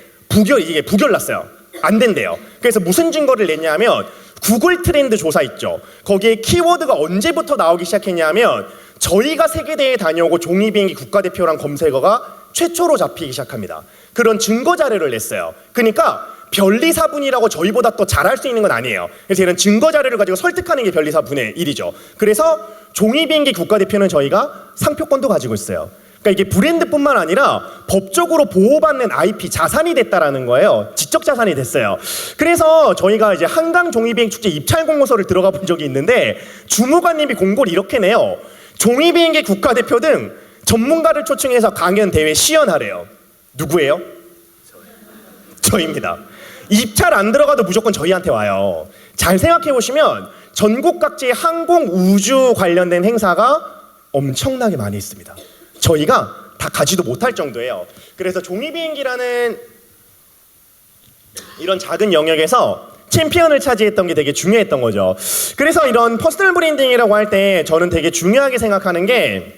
이게 부결났어요. 안 된대요. 그래서 무슨 증거를 냈냐면 구글 트렌드 조사 있죠. 거기에 키워드가 언제부터 나오기 시작했냐면 저희가 세계대회에 다녀오고 종이비행기 국가대표랑 검색어가 최초로 잡히기 시작합니다. 그런 증거 자료를 냈어요. 그러니까 변리사분이라고 저희보다 또 잘할 수 있는 건 아니에요. 그래서 이런 증거 자료를 가지고 설득하는 게 변리사분의 일이죠. 그래서 종이비행기 국가대표는 저희가 상표권도 가지고 있어요. 그러니까 이게 브랜드뿐만 아니라 법적으로 보호받는 IP 자산이 됐다라는 거예요. 지적 자산이 됐어요. 그래서 저희가 이제 한강 종이비행 축제 입찰 공모서를 들어가 본 적이 있는데 주무관님이 공고를 이렇게 내요. 종이비행기 국가대표 등 전문가를 초청해서 강연 대회 시연하래요. 누구예요? 저입니다. 입찰 안 들어가도 무조건 저희한테 와요. 잘 생각해 보시면 전국 각지의 항공 우주 관련된 행사가 엄청나게 많이 있습니다. 저희가 다 가지도 못할 정도예요. 그래서 종이비행기라는 이런 작은 영역에서 챔피언을 차지했던 게 되게 중요했던 거죠. 그래서 이런 퍼스널 브랜딩이라고 할 때 저는 되게 중요하게 생각하는 게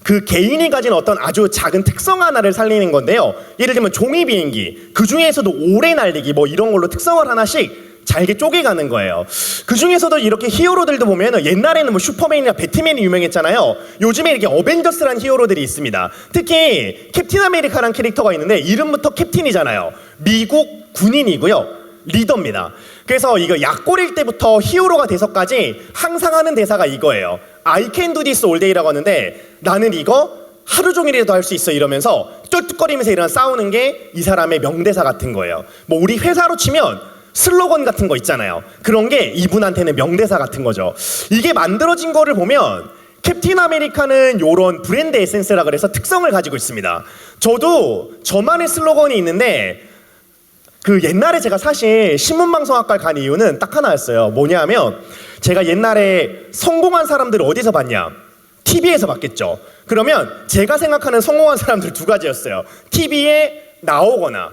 그 개인이 가진 어떤 아주 작은 특성 하나를 살리는 건데요. 예를 들면 종이비행기, 그 중에서도 오래 날리기 뭐 이런 걸로 특성을 하나씩 잘게 쪼개가는 거예요. 그 중에서도 이렇게 히어로들도 보면은 옛날에는 뭐 슈퍼맨이나 배트맨이 유명했잖아요. 요즘에 이렇게 어벤져스라는 히어로들이 있습니다. 특히 캡틴 아메리카라는 캐릭터가 있는데 이름부터 캡틴이잖아요. 미국 군인이고요. 리더입니다. 그래서 이거 약골일 때부터 히어로가 돼서까지 항상 하는 대사가 이거예요. I can do this all day라고 하는데 나는 이거 하루 종일이라도 할 수 있어 이러면서 뚝뚝거리면서 이런 싸우는 게 이 사람의 명대사 같은 거예요. 뭐 우리 회사로 치면 슬로건 같은 거 있잖아요. 그런 게 이분한테는 명대사 같은 거죠. 이게 만들어진 거를 보면 캡틴 아메리카는 요런 브랜드 에센스라 그래서 특성을 가지고 있습니다. 저도 저만의 슬로건이 있는데 그 옛날에 제가 사실 신문방송학과를 간 이유는 딱 하나였어요. 뭐냐면 제가 옛날에 성공한 사람들을 어디서 봤냐? TV에서 봤겠죠. 그러면 제가 생각하는 성공한 사람들 두 가지였어요. TV에 나오거나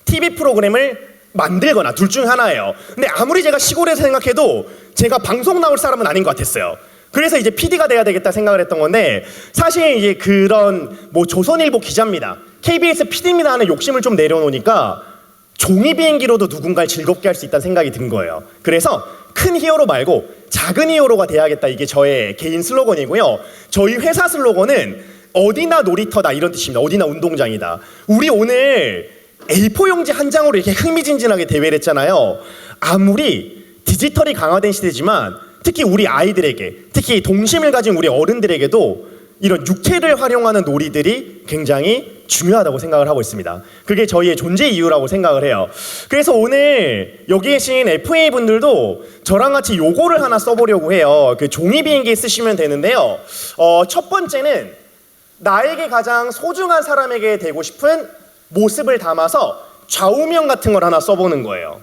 TV 프로그램을 만들거나 둘 중 하나예요. 근데 아무리 제가 시골에서 생각해도 제가 방송 나올 사람은 아닌 것 같았어요. 그래서 이제 PD가 돼야 되겠다 생각을 했던 건데 사실 이제 그런 뭐 조선일보 기자입니다. KBS PD입니다 하는 욕심을 좀 내려놓으니까 종이비행기로도 누군가를 즐겁게 할 수 있다는 생각이 든 거예요. 그래서 큰 히어로 말고 작은 히어로가 돼야겠다. 이게 저의 개인 슬로건이고요. 저희 회사 슬로건은 어디나 놀이터다 이런 뜻입니다. 어디나 운동장이다. 우리 오늘 A4 용지 한 장으로 이렇게 흥미진진하게 대회를 했잖아요. 아무리 디지털이 강화된 시대지만 특히 우리 아이들에게, 특히 동심을 가진 우리 어른들에게도 이런 육체를 활용하는 놀이들이 굉장히 중요하다고 생각을 하고 있습니다. 그게 저희의 존재 이유라고 생각을 해요. 그래서 오늘 여기 계신 FA 분들도 저랑 같이 요거를 하나 써보려고 해요. 그 종이비행기 쓰시면 되는데요. 첫 번째는 나에게 가장 소중한 사람에게 되고 싶은 모습을 담아서 좌우명 같은 걸 하나 써보는 거예요.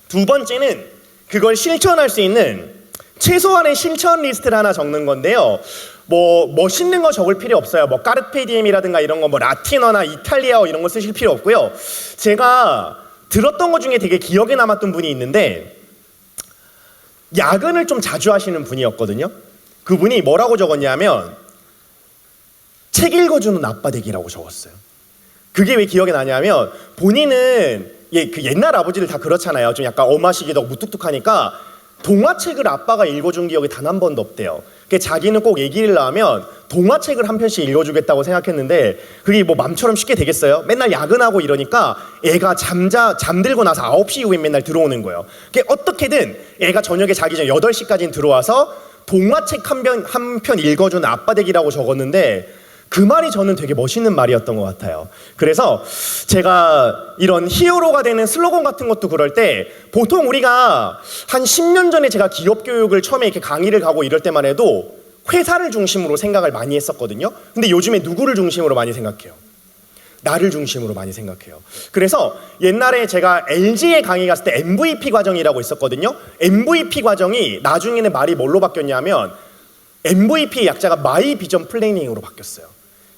두 번째는 그걸 실천할 수 있는 최소한의 실천 리스트를 하나 적는 건데요. 뭐 멋있는 거 적을 필요 없어요. 뭐 까르페디엠이라든가 이런 거 뭐 라틴어나 이탈리아어 이런 거 쓰실 필요 없고요. 제가 들었던 것 중에 되게 기억에 남았던 분이 있는데 야근을 좀 자주 하시는 분이었거든요. 그분이 뭐라고 적었냐면 책 읽어주는 아빠 되기라고 적었어요. 그게 왜 기억에 나냐면 본인은 그 옛날 아버지들 다 그렇잖아요. 좀 약간 엄하시기도 하고 무뚝뚝하니까 동화책을 아빠가 읽어준 기억이 단 한 번도 없대요. 그러니까 자기는 꼭 아기를 낳으면 동화책을 한 편씩 읽어주겠다고 생각했는데 그게 뭐 맘처럼 쉽게 되겠어요? 맨날 야근하고 이러니까 애가 잠들고 나서 9시 이후에 맨날 들어오는 거예요. 그러니까 어떻게든 애가 저녁에 자기 전 8시까지는 들어와서 동화책 한 편 읽어주는 아빠 되기라고 적었는데 그 말이 저는 되게 멋있는 말이었던 것 같아요. 그래서 제가 이런 히어로가 되는 슬로건 같은 것도 그럴 때 보통 우리가 한 10년 전에 제가 기업 교육을 처음에 이렇게 강의를 가고 이럴 때만 해도 회사를 중심으로 생각을 많이 했었거든요. 근데 요즘에 누구를 중심으로 많이 생각해요? 나를 중심으로 많이 생각해요. 그래서 옛날에 제가 LG에 강의 갔을 때 MVP 과정이라고 있었거든요. MVP 과정이 나중에는 말이 뭘로 바뀌었냐면 MVP의 약자가 마이 비전 플래닝으로 바뀌었어요.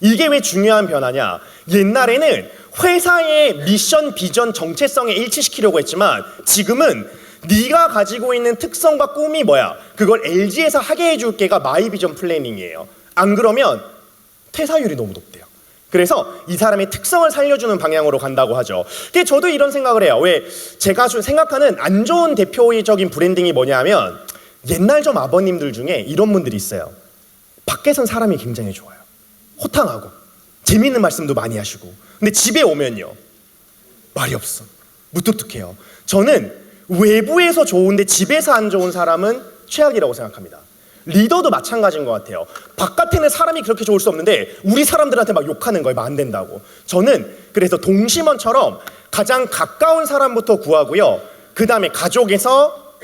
이게 왜 중요한 변화냐? 옛날에는 회사의 미션, 비전, 정체성에 일치시키려고 했지만 지금은 네가 가지고 있는 특성과 꿈이 뭐야? 그걸 LG에서 하게 해줄게가 마이 비전 플래닝이에요. 안 그러면 퇴사율이 너무 높대요. 그래서 이 사람의 특성을 살려주는 방향으로 간다고 하죠. 근데 저도 이런 생각을 해요. 왜 제가 생각하는 안 좋은 대표적인 브랜딩이 뭐냐 하면 옛날 좀 아버님들 중에 이런 분들이 있어요. 밖에선 사람이 굉장히 좋아요. 호탕하고 재미있는 말씀도 많이 하시고 근데 집에 오면요 말이 없어. 무뚝뚝해요. 저는 외부에서 좋은데 집에서 안 좋은 사람은 최악이라고 생각합니다. 리더도 마찬가지인 것 같아요. 바깥에는 사람이 그렇게 좋을 수 없는데 우리 사람들한테 막 욕하는 거예요. 안 된다고. 저는 그래서 동심원처럼 가장 가까운 사람부터 구하고요. 그 다음에 가족에서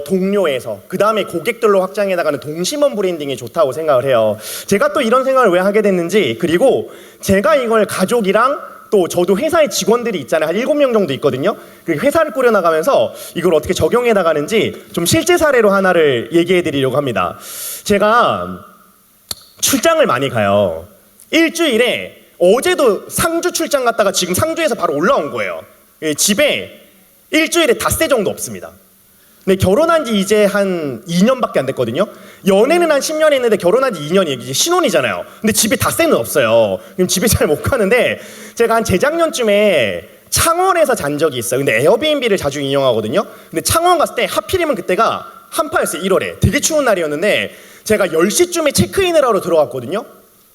동료에서 그 다음에 고객들로 확장해 나가는 동심원 브랜딩이 좋다고 생각을 해요. 제가 또 이런 생각을 왜 하게 됐는지 그리고 제가 이걸 가족이랑 또 저도 회사에 직원들이 있잖아요. 한 7명 정도 있거든요. 그 회사를 꾸려나가면서 이걸 어떻게 적용해 나가는지 좀 실제 사례로 하나를 얘기해 드리려고 합니다. 제가 출장을 많이 가요. 일주일에 어제도 상주 출장 갔다가 지금 상주에서 바로 올라온 거예요. 집에 일주일에 닷새 정도 없습니다. 근데 결혼한 지 이제 한 2년밖에 안 됐거든요. 연애는 한 10년 했는데 결혼한 지 2년이 이제 신혼이잖아요. 근데 집에 닷새는 없어요. 그럼 집에 잘 못 가는데 제가 한 재작년쯤에 창원에서 잔 적이 있어요. 근데 에어비앤비를 자주 이용하거든요. 근데 창원 갔을 때 하필이면 그때가 한파였어요. 1월에. 되게 추운 날이었는데 제가 10시쯤에 체크인을 하러 들어갔거든요.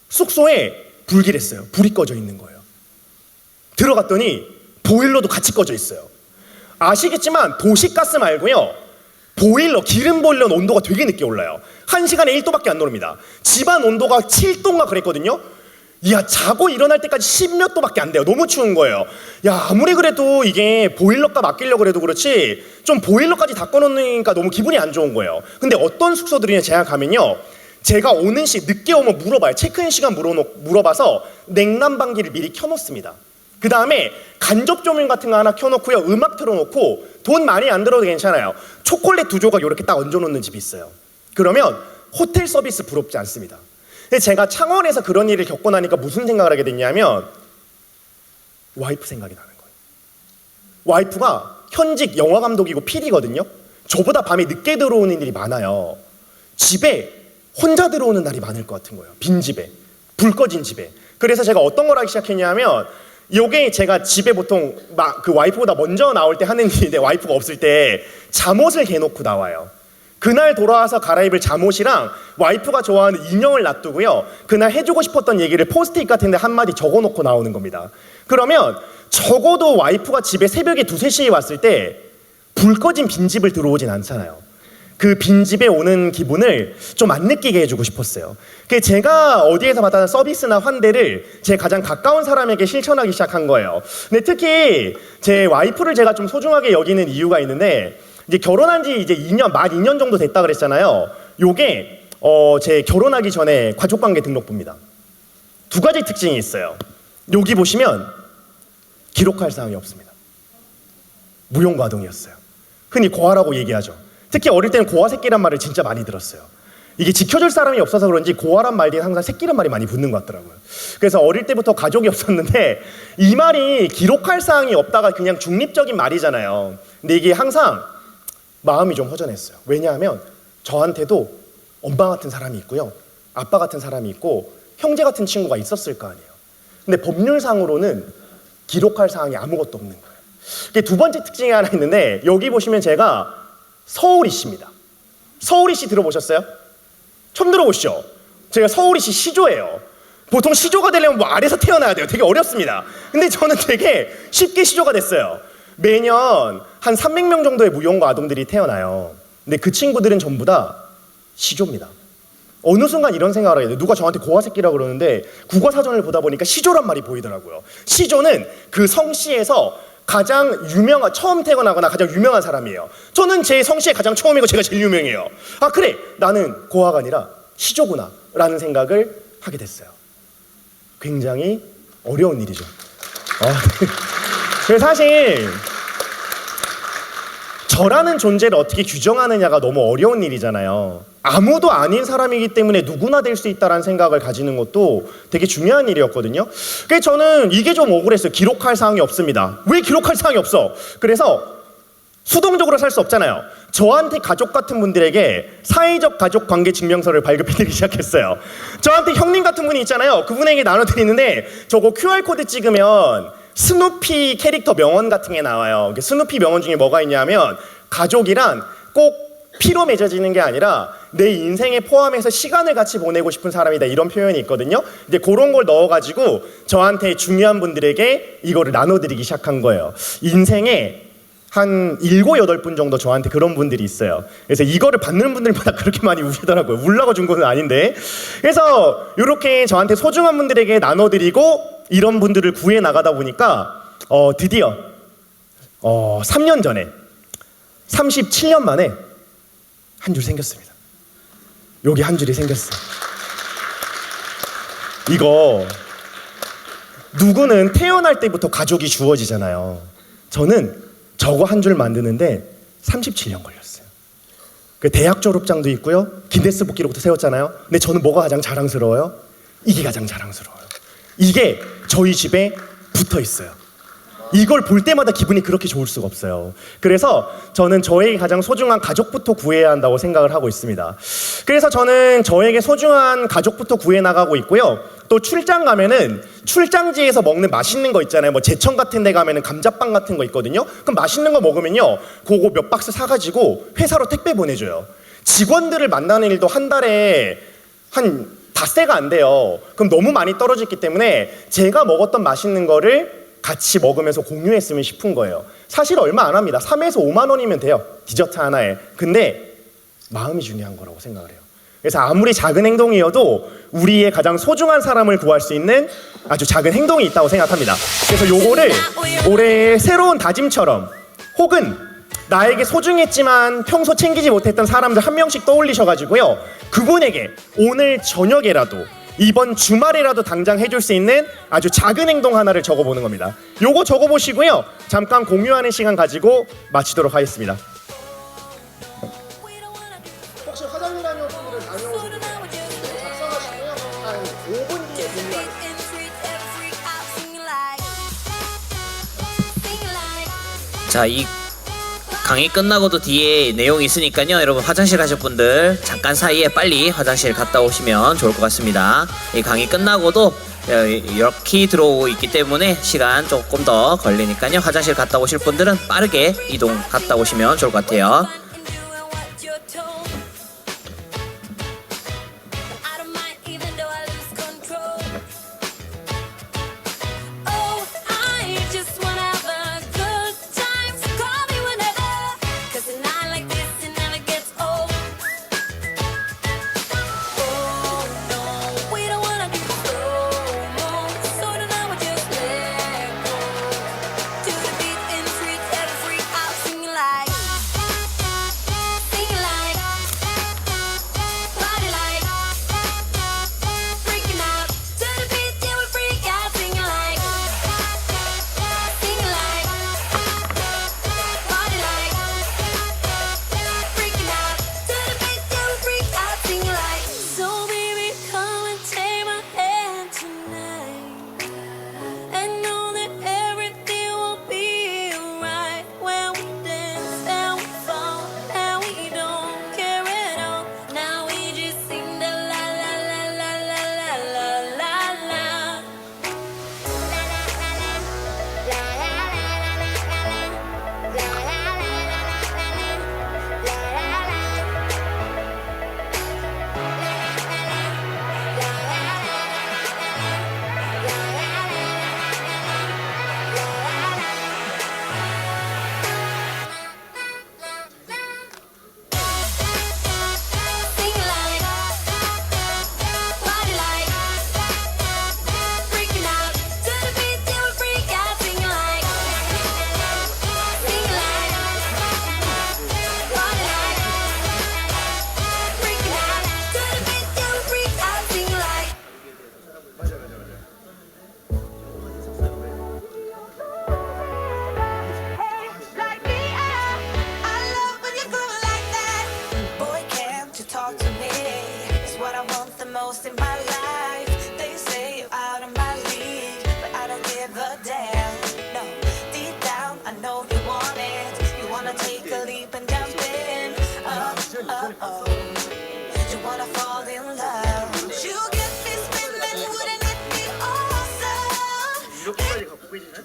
숙소에 불길했어요. 불이 꺼져 있는 거예요. 들어갔더니 보일러도 같이 꺼져 있어요. 아시겠지만 도시가스 말고요. 보일러, 기름 보일러 온도가 되게 늦게 올라요. 1시간에 1도밖에 안 오릅니다. 집안 온도가 7도인가 그랬거든요. 야, 자고 일어날 때까지 10몇 도밖에 안 돼요. 너무 추운 거예요. 야, 아무리 그래도 이게 보일러값 아끼려고 그래도 그렇지 좀 보일러까지 다 꺼놓으니까 너무 기분이 안 좋은 거예요. 근데 어떤 숙소들이냐 제가 가면요. 제가 오는 시 늦게 오면 물어봐요. 체크인 시간 물어봐서 냉난방기를 미리 켜놓습니다. 그 다음에 간접 조명 같은 거 하나 켜놓고요. 음악 틀어놓고 돈 많이 안 들어도 괜찮아요. 초콜릿 2조각 이렇게 딱 얹어놓는 집이 있어요. 그러면 호텔 서비스 부럽지 않습니다. 근데 제가 창원에서 그런 일을 겪고 나니까 무슨 생각을 하게 됐냐면 와이프 생각이 나는 거예요. 와이프가 현직 영화 감독이고 PD거든요. 저보다 밤에 늦게 들어오는 일이 많아요. 집에 혼자 들어오는 날이 많을 것 같은 거예요. 빈집에, 불 꺼진 집에. 그래서 제가 어떤 걸 하기 시작했냐면 요게 제가 집에 보통 그 와이프보다 먼저 나올 때 하는 일인데 와이프가 없을 때 잠옷을 개놓고 나와요. 그날 돌아와서 갈아입을 잠옷이랑 와이프가 좋아하는 인형을 놔두고요. 그날 해주고 싶었던 얘기를 포스트잇 같은 데 한마디 적어놓고 나오는 겁니다. 그러면 적어도 와이프가 집에 새벽에 2, 3시에 왔을 때 불 꺼진 빈집을 들어오진 않잖아요. 그 빈집에 오는 기분을 좀 안 느끼게 해주고 싶었어요. 제가 어디에서 받았던 서비스나 환대를 제 가장 가까운 사람에게 실천하기 시작한 거예요. 근데 특히 제 와이프를 제가 좀 소중하게 여기는 이유가 있는데 이제 결혼한 지 이제 만 2년 정도 됐다 그랬잖아요. 요게 제 결혼하기 전에 가족관계 등록부입니다. 2가지 특징이 있어요. 여기 보시면 기록할 사항이 없습니다. 무용과동이었어요. 흔히 고아라고 얘기하죠. 특히 어릴 때는 고아 새끼란 말을 진짜 많이 들었어요. 이게 지켜줄 사람이 없어서 그런지 고아란 말 뒤에 항상 새끼란 말이 많이 붙는 것 같더라고요. 그래서 어릴 때부터 가족이 없었는데 이 말이 기록할 사항이 없다가 그냥 중립적인 말이잖아요. 근데 이게 항상 마음이 좀 허전했어요. 왜냐하면 저한테도 엄마 같은 사람이 있고요. 아빠 같은 사람이 있고 형제 같은 친구가 있었을 거 아니에요. 근데 법률상으로는 기록할 사항이 아무것도 없는 거예요. 이게 2번째 특징이 하나 있는데 여기 보시면 제가 서울이씨입니다. 서울이씨 들어보셨어요? 처음 들어보시죠? 제가 서울이씨 시조예요. 보통 시조가 되려면 뭐 아래서 태어나야 돼요. 되게 어렵습니다. 근데 저는 되게 쉽게 시조가 됐어요. 매년 한 300명 정도의 무용과 아동들이 태어나요. 근데 그 친구들은 전부 다 시조입니다. 어느 순간 이런 생각을 하게 돼요. 누가 저한테 고아 새끼라고 그러는데 국어사전을 보다 보니까 시조란 말이 보이더라고요. 시조는 그 성씨에서 가장 처음 태어나거나 가장 유명한 사람이에요. 저는 제 성씨에 가장 처음이고 제가 제일 유명해요. 아 그래, 나는 고아가 아니라 시조구나 라는 생각을 하게 됐어요. 굉장히 어려운 일이죠. 그래서 사실 저라는 존재를 어떻게 규정하느냐가 너무 어려운 일이잖아요. 아무도 아닌 사람이기 때문에 누구나 될 수 있다라는 생각을 가지는 것도 되게 중요한 일이었거든요. 그래서 저는 이게 좀 억울했어요. 기록할 사항이 없습니다. 왜 기록할 사항이 없어? 그래서 수동적으로 살 수 없잖아요. 저한테 가족 같은 분들에게 사회적 가족 관계 증명서를 발급해드리기 시작했어요. 저한테 형님 같은 분이 있잖아요. 그분에게 나눠드리는데 저거 QR코드 찍으면 스누피 캐릭터 명언 같은 게 나와요. 스누피 명언 중에 뭐가 있냐면 가족이란 꼭 피로 맺어지는 게 아니라 내 인생에 포함해서 시간을 같이 보내고 싶은 사람이다, 이런 표현이 있거든요. 이제 그런 걸 넣어가지고 저한테 중요한 분들에게 이거를 나눠드리기 시작한 거예요. 인생에 한 7, 8분 정도 저한테 그런 분들이 있어요. 그래서 이거를 받는 분들마다 그렇게 많이 우시더라고요. 울라고 준 건 아닌데. 그래서 이렇게 저한테 소중한 분들에게 나눠드리고 이런 분들을 구해 나가다 보니까 드디어 3년 전에 37년 만에 한 줄 생겼습니다. 여기 한 줄이 생겼어요. 이거 누구는 태어날 때부터 가족이 주어지잖아요. 저는 저거 한 줄 만드는데 37년 걸렸어요. 그 대학 졸업장도 있고요. 기네스 북기록도 세웠잖아요. 근데 저는 뭐가 가장 자랑스러워요? 이게 가장 자랑스러워요. 이게 저희 집에 붙어 있어요. 이걸 볼 때마다 기분이 그렇게 좋을 수가 없어요. 그래서 저는 저에게 가장 소중한 가족부터 구해야 한다고 생각을 하고 있습니다. 그래서 저는 저에게 소중한 가족부터 구해 나가고 있고요. 또 출장 가면은 출장지에서 먹는 맛있는 거 있잖아요. 뭐 제천 같은 데 가면은 감자빵 같은 거 있거든요. 그럼 맛있는 거 먹으면요, 그거 몇 박스 사가지고 회사로 택배 보내줘요. 직원들을 만나는 일도 한 달에 한 닷새가 안 돼요. 그럼 너무 많이 떨어졌기 때문에 제가 먹었던 맛있는 거를 같이 먹으면서 공유했으면 싶은 거예요. 사실 얼마 안 합니다. 3에서 5만 원이면 돼요. 디저트 하나에. 근데 마음이 중요한 거라고 생각을 해요. 그래서 아무리 작은 행동이어도 우리의 가장 소중한 사람을 구할 수 있는 아주 작은 행동이 있다고 생각합니다. 그래서 요거를 올해 새로운 다짐처럼, 혹은 나에게 소중했지만 평소 챙기지 못했던 사람들 한 명씩 떠올리셔가지고요, 그분에게 오늘 저녁에라도, 이번 주말에라도 당장 해줄 수 있는 아주 작은 행동 하나를 적어보는 겁니다. 요거 적어보시고요, 잠깐 공유하는 시간 가지고 마치도록 하겠습니다. 혹시 화장실 다녀오신 분들 다녀오시면 작성하시고요, 한 5분 뒤에 공유하겠습니다. 자, 이 강의 끝나고도 뒤에 내용이 있으니까요. 여러분 화장실 가실 분들 잠깐 사이에 빨리 화장실 갔다 오시면 좋을 것 같습니다. 이 강의 끝나고도 이렇게 들어오고 있기 때문에 시간 조금 더 걸리니까요. 화장실 갔다 오실 분들은 빠르게 이동 갔다 오시면 좋을 것 같아요.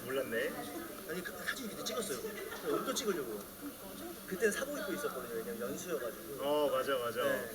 몰랐네. 아니 그 사진 그때 찍었어요. 옷도 찍으려고. 그때는 사복 입고 있었거든요. 왜냐면 연수여가지고. 맞아 맞아. 네.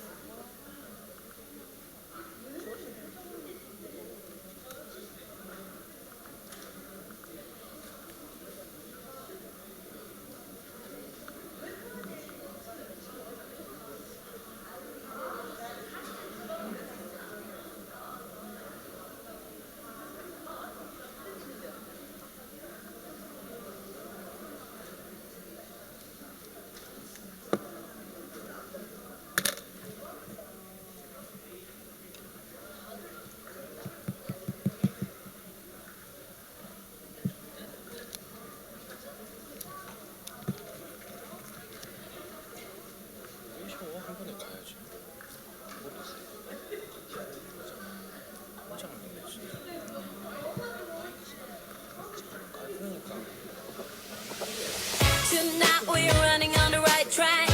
Tonight we're running on the right track.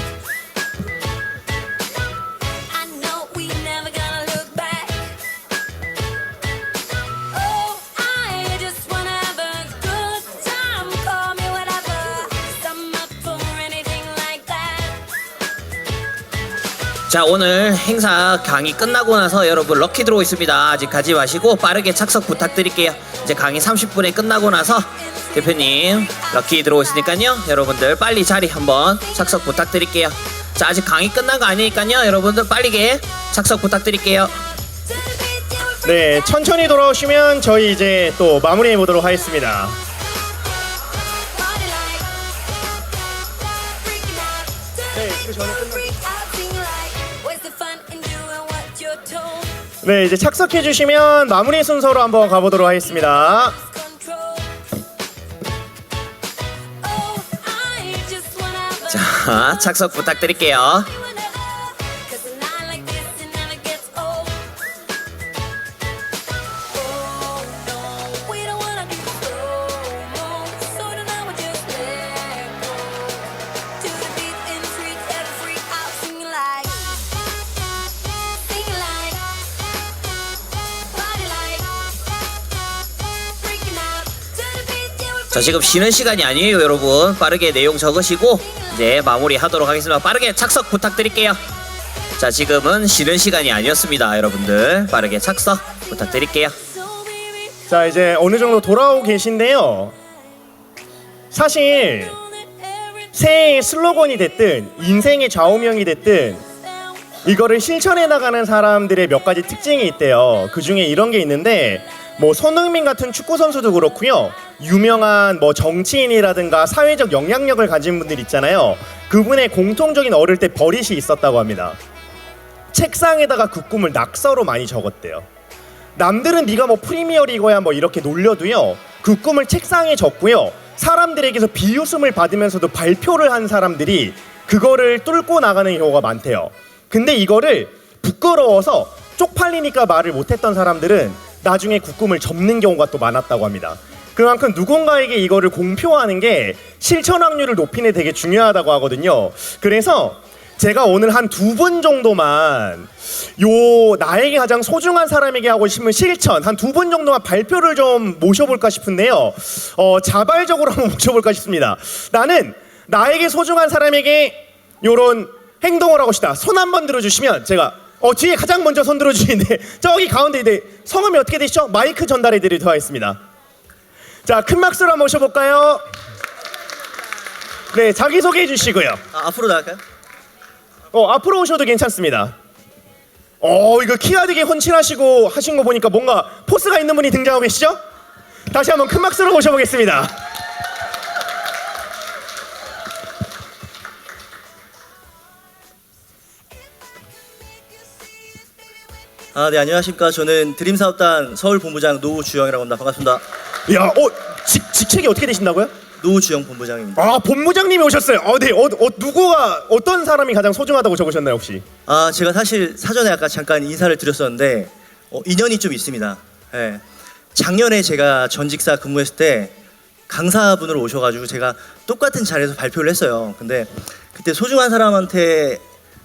I know we never gonna look back. Oh, I just wanna have a good time. Call me whatever. 'Cause I'm up for anything like that. 자, 오늘 행사 강의 끝나고 나서 여러분 럭키 드로우 있습니다. 아직 가지 마시고 빠르게 착석 부탁드릴게요. 이제 강의 30분에 끝나고 나서 대표님 럭키 드로우 있으니까요. 여러분들 빨리 자리 한번 착석 부탁드릴게요. 자, 아직 강의 끝난 거 아니니까요. 여러분들 빠르게 착석 부탁드릴게요. 네, 천천히 돌아오시면 저희 이제 또 마무리해 보도록 하겠습니다. Party like, freaking out. 네, 그 전에 끝났- Freak out, sing like, where's the fun in doing what you're told? 네, 이제 착석해 주시면 마무리 순서로 한번 가보도록 하겠습니다. Control. Oh, I just wanna have a 자, 착석 부탁드릴게요. whenever. 'Cause a night like this, it never gets old. Oh, no, we don't wanna do slow-mo. So tonight we just let go. To the beat and freak, every freak out, singing like, party like, freaking out. To the beat, yeah, we're 자, 지금 쉬는 시간이 아니에요, 여러분. 빠르게 내용 적으시고 이제 마무리하도록 하겠습니다. 빠르게 착석 부탁드릴게요. 자, 지금은 쉬는 시간이 아니었습니다, 여러분들. 빠르게 착석 부탁드릴게요. so baby. 자, 이제 어느 정도 돌아오고 계신데요. 사실 새해의 슬로건이 됐든 인생의 좌우명이 됐든 이거를 실천해 나가는 사람들의 몇 가지 특징이 있대요. 그 중에 이런 게 있는데 뭐 손흥민 같은 축구 선수도 그렇고요. 유명한 뭐 정치인이라든가 사회적 영향력을 가진 분들 있잖아요. 그분의 공통적인 어릴 때 버릇이 있었다고 합니다. 책상에다가 그 꿈을 낙서로 많이 적었대요. 남들은 네가 뭐 프리미어리거야 뭐 이렇게 놀려도요. 그 꿈을 책상에 적고요. 사람들에게서 비웃음을 받으면서도 발표를 한 사람들이 그거를 뚫고 나가는 경우가 많대요. 근데 이거를 부끄러워서 쪽팔리니까 말을 못했던 사람들은 나중에 그 꿈을 접는 경우가 또 많았다고 합니다. 그만큼 누군가에게 이거를 공표하는 게 실천 확률을 높이는 데 되게 중요하다고 하거든요. 그래서 제가 오늘 한 2분 정도만 요 나에게 가장 소중한 사람에게 하고 싶은 실천 한 2분 정도만 발표를 좀 모셔볼까 싶은데요. 자발적으로 한번 모셔볼까 싶습니다. 나는 나에게 소중한 사람에게 요런 행동을 하고 싶다. 손 한번 들어주시면 제가 뒤에 가장 먼저 손 들어주시는데 저기 가운데 이제 성함이 어떻게 되시죠? 마이크 전달해드리도록 하겠습니다. 자, 큰 박수로 한번 모셔볼까요? 네, 자기소개해 주시고요. 앞으로 나갈까요? 앞으로 오셔도 괜찮습니다. 이거 키가 되게 훤칠하시고 하신 거 보니까 뭔가 포스가 있는 분이 등장하고 계시죠? 다시 한번 큰 박수로 모셔보겠습니다. 네, 안녕하십니까. 저는 드림사업단 서울본부장 노주영이라고 합니다. 반갑습니다. 야, 직책이 어떻게 되신다고요? 노주영 본부장입니다. 본부장님이 오셨어요. 네, 누구가 어떤 사람이 가장 소중하다고 적으셨나요 혹시? 제가 사실 사전에 아까 잠깐 인사를 드렸었는데 인연이 좀 있습니다. 예. 작년에 제가 전직사 근무했을 때 강사분으로 오셔가지고 제가 똑같은 자리에서 발표를 했어요. 근데 그때 소중한 사람한테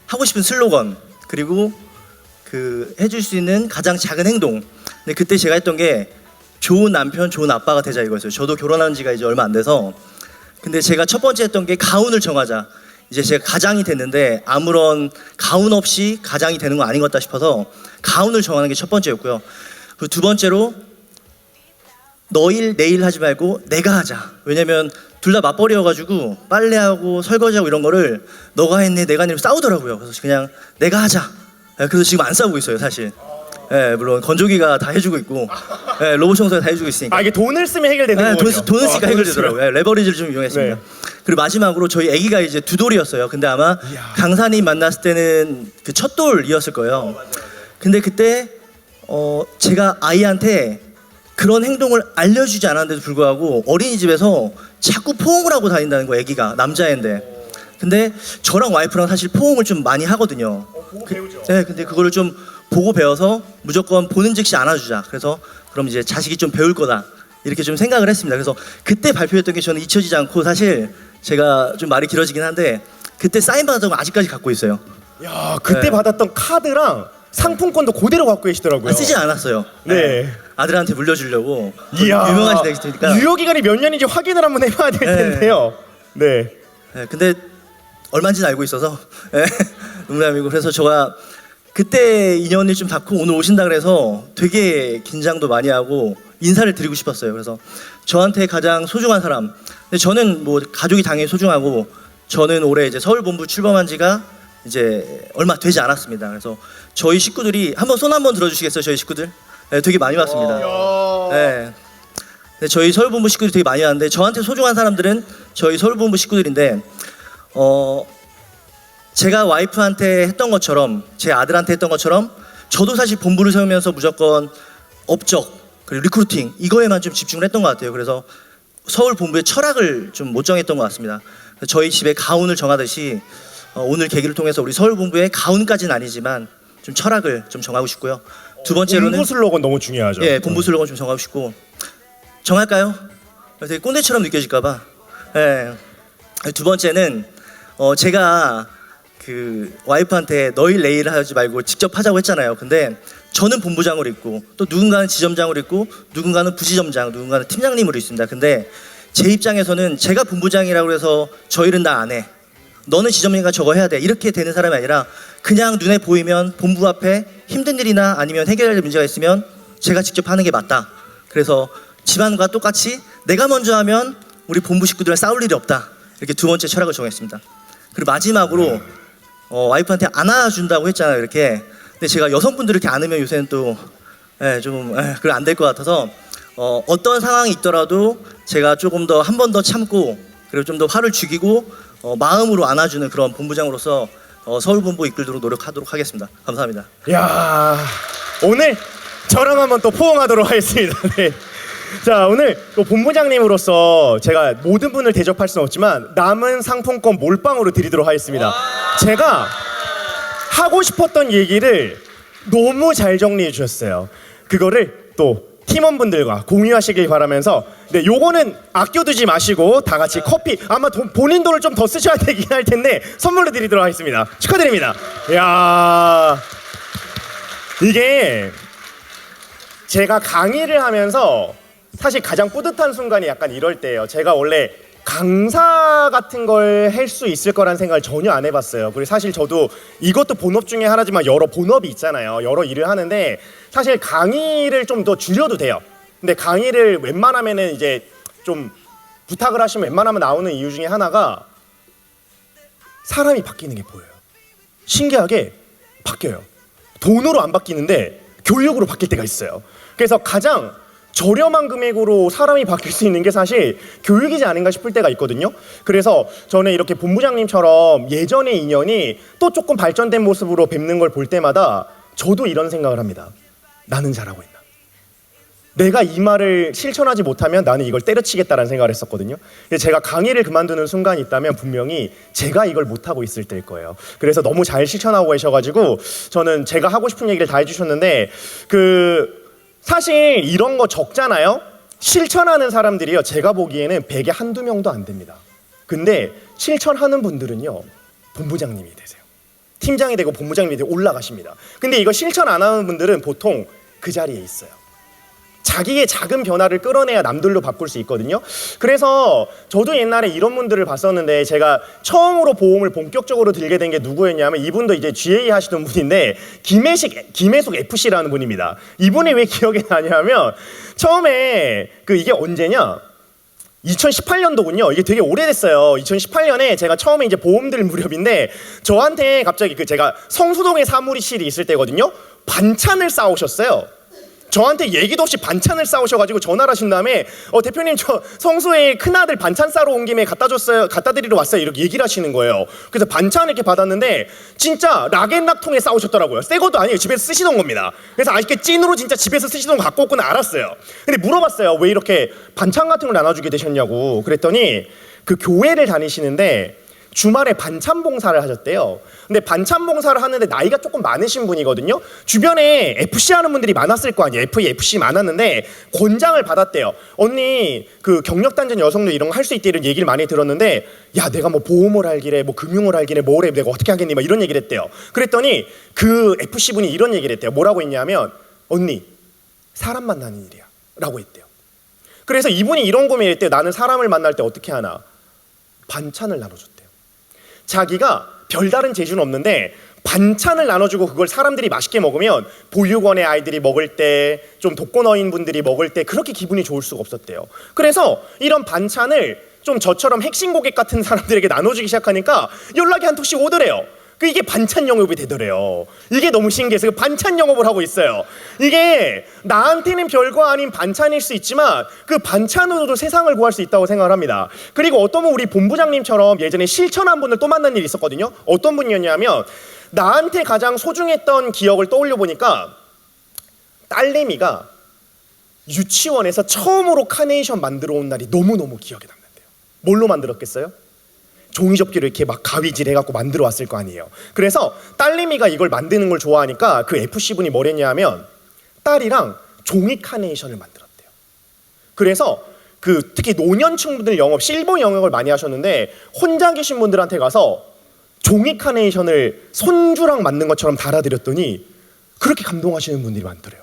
하고 싶은 슬로건 그리고 그 해줄 수 있는 가장 작은 행동. 근데 그때 제가 했던 게 좋은 남편, 좋은 아빠가 되자 이거였어요. 저도 결혼한 지가 이제 얼마 안 돼서. 근데 제가 첫 번째 했던 게 가훈을 정하자. 이제 제가 가장이 됐는데 아무런 가훈 없이 가장이 되는 거 아닌 것 같다 싶어서 가훈을 정하는 게 첫 번째였고요. 그리고 두 번째로 너일 내일 하지 말고 내가 하자. 왜냐면 둘 다 맞벌이여가지고 빨래하고 설거지하고 이런 거를 너가 했네 내가 했네 싸우더라고요. 그래서 그냥 내가 하자. 그래서 지금 안 싸우고 있어요 사실. 물론 건조기가 다 해주고 있고 로봇 청소가 다 해주고 있으니까. 아 이게 돈을 쓰면 해결되는 거군요. 돈을 쓰니까 돈을 해결되더라고요. 레버리지를 좀 이용했습니다. 네. 그리고 마지막으로 저희 아기가 이제 두 돌이었어요. 근데 아마 강사님 만났을 때는 그 첫 돌이었을 거예요. 근데 그때 제가 아이한테 그런 행동을 알려주지 않았는데도 불구하고 어린이집에서 자꾸 포옹을 하고 다닌다는 거예요. 아기가 남자애인데. 근데 저랑 와이프랑 사실 포옹을 좀 많이 하거든요. 네, 근데 그거를 좀 보고 배워서 무조건 보는 즉시 안아주자. 그래서 그럼 이제 자식이 좀 배울 거다. 이렇게 좀 생각을 했습니다. 그래서 그때 발표했던 게 저는 잊혀지지 않고 사실 제가 좀 말이 길어지긴 한데 그때 사인 받았던 거 아직까지 갖고 있어요. 야 그때 네. 받았던 카드랑 상품권도 그대로 갖고 계시더라고요. 쓰지 않았어요. 네. 아들한테 물려주려고. 이야. 유명한 시대이기 때문에. 유효 기간이 몇 년인지 확인을 한번 해봐야 될 네. 텐데요. 네. 네, 근데 얼마인지는 알고 있어서 농담이고. 그래서 제가 그때 인연을 좀 닿고 오늘 오신다 그래서 되게 긴장도 많이 하고 인사를 드리고 싶었어요. 그래서 저한테 가장 소중한 사람. 근데 저는 뭐 가족이 당연히 소중하고 저는 올해 이제 서울 본부 출범한 지가 이제 얼마 되지 않았습니다. 그래서 저희 식구들이 한번 손 한번 들어주시겠어요? 저희 식구들? 네, 되게 많이 왔습니다. 네. 네, 저희 서울 본부 식구들이 되게 많이 왔는데 저한테 소중한 사람들은 저희 서울 본부 식구들인데 제가 와이프한테 했던 것처럼 제 아들한테 했던 것처럼 저도 사실 본부를 세우면서 무조건 업적 그리고 리크루팅 이거에만 좀 집중을 했던 것 같아요. 그래서 서울 본부의 철학을 좀 못 정했던 것 같습니다. 저희 집에 가훈을 정하듯이 오늘 계기를 통해서 우리 서울 본부의 가훈까지는 아니지만 좀 철학을 좀 정하고 싶고요. 두 번째로는 본부 슬로건 너무 중요하죠. 예, 본부 슬로건 좀 정하고 싶고 정할까요? 되게 꼰대처럼 느껴질까봐. 예. 두 번째는 제가 그 와이프한테 너희 내일 하지 말고 직접 하자고 했잖아요. 근데 저는 본부장으로 있고 또 누군가는 지점장으로 있고 누군가는 부지점장, 누군가는 팀장님으로 있습니다. 근데 제 입장에서는 제가 본부장이라고 해서 저 일은 나 안 해. 너는 지점장이니까 저거 해야 돼. 이렇게 되는 사람이 아니라 그냥 눈에 보이면 본부 앞에 힘든 일이나 아니면 해결해야 될 문제가 있으면 제가 직접 하는 게 맞다. 그래서 집안과 똑같이 내가 먼저 하면 우리 본부 식구들이랑 싸울 일이 없다. 이렇게 두 번째 철학을 정했습니다. 그리고 마지막으로 와이프한테 안아준다고 했잖아요. 이렇게. 근데 제가 여성분들 이렇게 안으면 요새는 또 그건 안 될 것 같아서 어떤 상황이 있더라도 제가 조금 더 한 번 더 참고 그리고 좀 더 화를 죽이고 마음으로 안아주는 그런 본부장으로서 서울 본부 이끌도록 노력하도록 하겠습니다. 감사합니다. 야 오늘 저랑 한번 또 포옹하도록 하겠습니다. 네. 자 오늘 또 본부장님으로서 제가 모든 분을 대접할 수는 없지만 남은 상품권 몰빵으로 드리도록 하겠습니다. 제가 하고 싶었던 얘기를 너무 잘 정리해 주셨어요. 그거를 또 팀원분들과 공유하시길 바라면서 네 요거는 아껴두지 마시고 다 같이 커피 아마 본인 돈을 좀 더 쓰셔야 되긴 할 텐데 선물로 드리도록 하겠습니다. 축하드립니다. 이야 이게 제가 강의를 하면서 사실 가장 뿌듯한 순간이 약간 이럴 때예요. 제가 원래 강사 같은 걸 할 수 있을 거란 생각을 전혀 안 해봤어요. 그리고 사실 저도 이것도 본업 중에 하나지만 여러 본업이 있잖아요. 여러 일을 하는데 사실 강의를 좀 더 줄여도 돼요. 근데 강의를 웬만하면은 이제 좀 부탁을 하시면 웬만하면 나오는 이유 중에 하나가 사람이 바뀌는 게 보여요. 신기하게 바뀌어요. 돈으로 안 바뀌는데 교육으로 바뀔 때가 있어요. 그래서 가장 저렴한 금액으로 사람이 바뀔 수 있는 게 사실 교육이지 않은가 싶을 때가 있거든요. 그래서 저는 이렇게 본부장님처럼 예전의 인연이 또 조금 발전된 모습으로 뵙는 걸 볼 때마다 저도 이런 생각을 합니다. 나는 잘하고 있나? 내가 이 말을 실천하지 못하면 나는 이걸 때려치겠다라는 생각을 했었거든요. 제가 강의를 그만두는 순간이 있다면 분명히 제가 이걸 못하고 있을 때일 거예요. 그래서 너무 잘 실천하고 계셔가지고 저는 제가 하고 싶은 얘기를 다 해주셨는데 사실 이런 거 적잖아요. 실천하는 사람들이요. 제가 보기에는 100에 한두 명도 안 됩니다. 근데 실천하는 분들은요. 본부장님이 되세요. 팀장이 되고 본부장님이 되고 올라가십니다. 근데 이거 실천 안 하는 분들은 보통 그 자리에 있어요. 자기의 작은 변화를 끌어내야 남들로 바꿀 수 있거든요. 그래서 저도 옛날에 이런 분들을 봤었는데 제가 처음으로 보험을 본격적으로 들게 된 게 누구였냐면 이분도 이제 GA 하시던 분인데 김혜숙 FC라는 분입니다. 이분이 왜 기억이 나냐면 처음에 이게 언제냐? 2018년도군요. 이게 되게 오래됐어요. 2018년에 제가 처음에 이제 보험 들 무렵인데 저한테 갑자기 제가 성수동에 사무실이 있을 때거든요. 반찬을 싸오셨어요. 저한테 얘기도 없이 반찬을 싸오셔가지고 전화를 하신 다음에 대표님 저 성수에 큰아들 반찬 싸러 온 김에 갖다 드리러 왔어요. 이렇게 얘기를 하시는 거예요. 그래서 반찬을 이렇게 받았는데 진짜 락앤락통에 싸오셨더라고요. 새 것도 아니에요. 집에서 쓰시던 겁니다. 그래서 이렇게 찐으로 진짜 집에서 쓰시던 거 갖고 왔구나 알았어요. 근데 물어봤어요. 왜 이렇게 반찬 같은 걸 나눠주게 되셨냐고. 그랬더니 그 교회를 다니시는데 주말에 반찬 봉사를 하셨대요. 근데 반찬 봉사를 하는데 나이가 조금 많으신 분이거든요. 주변에 FC 하는 분들이 많았을 거 아니에요. FA, FC 많았는데 권장을 받았대요. 언니 그 경력단절 여성도 이런 거 할 수 있대 이런 얘기를 많이 들었는데 야 내가 뭐 보험을 알기래 뭐 금융을 알기래 뭐래 내가 어떻게 하겠니 막 이런 얘기를 했대요. 그랬더니 그 FC 분이 이런 얘기를 했대요. 뭐라고 했냐면 언니 사람 만나는 일이야 라고 했대요. 그래서 이분이 이런 고민을 했대요. 나는 사람을 만날 때 어떻게 하나 반찬을 나눠줬대요. 자기가 별다른 재주는 없는데 반찬을 나눠주고 그걸 사람들이 맛있게 먹으면 보육원의 아이들이 먹을 때 좀 독거노인 분들이 먹을 때 그렇게 기분이 좋을 수가 없었대요. 그래서 이런 반찬을 좀 저처럼 핵심 고객 같은 사람들에게 나눠주기 시작하니까 연락이 한 통씩 오더래요. 이게 반찬 영업이 되더래요. 이게 너무 신기해서 반찬 영업을 하고 있어요. 이게 나한테는 별거 아닌 반찬일 수 있지만 그 반찬으로도 세상을 구할 수 있다고 생각을 합니다. 그리고 어떤 분 우리 본부장님처럼 예전에 실천한 분을 또 만난 일이 있었거든요. 어떤 분이었냐면 나한테 가장 소중했던 기억을 떠올려 보니까 딸내미가 유치원에서 처음으로 카네이션 만들어 온 날이 너무너무 기억에 남는데요. 뭘로 만들었겠어요? 종이 접기를 이렇게 막 가위질 해갖고 만들어 왔을 거 아니에요. 그래서 딸내미가 이걸 만드는 걸 좋아하니까 그 FC분이 뭘 했냐면 딸이랑 종이 카네이션을 만들었대요. 그래서 특히 노년층 분들 실버 영역을 많이 하셨는데 혼자 계신 분들한테 가서 종이 카네이션을 손주랑 만든 것처럼 달아드렸더니 그렇게 감동하시는 분들이 많더래요.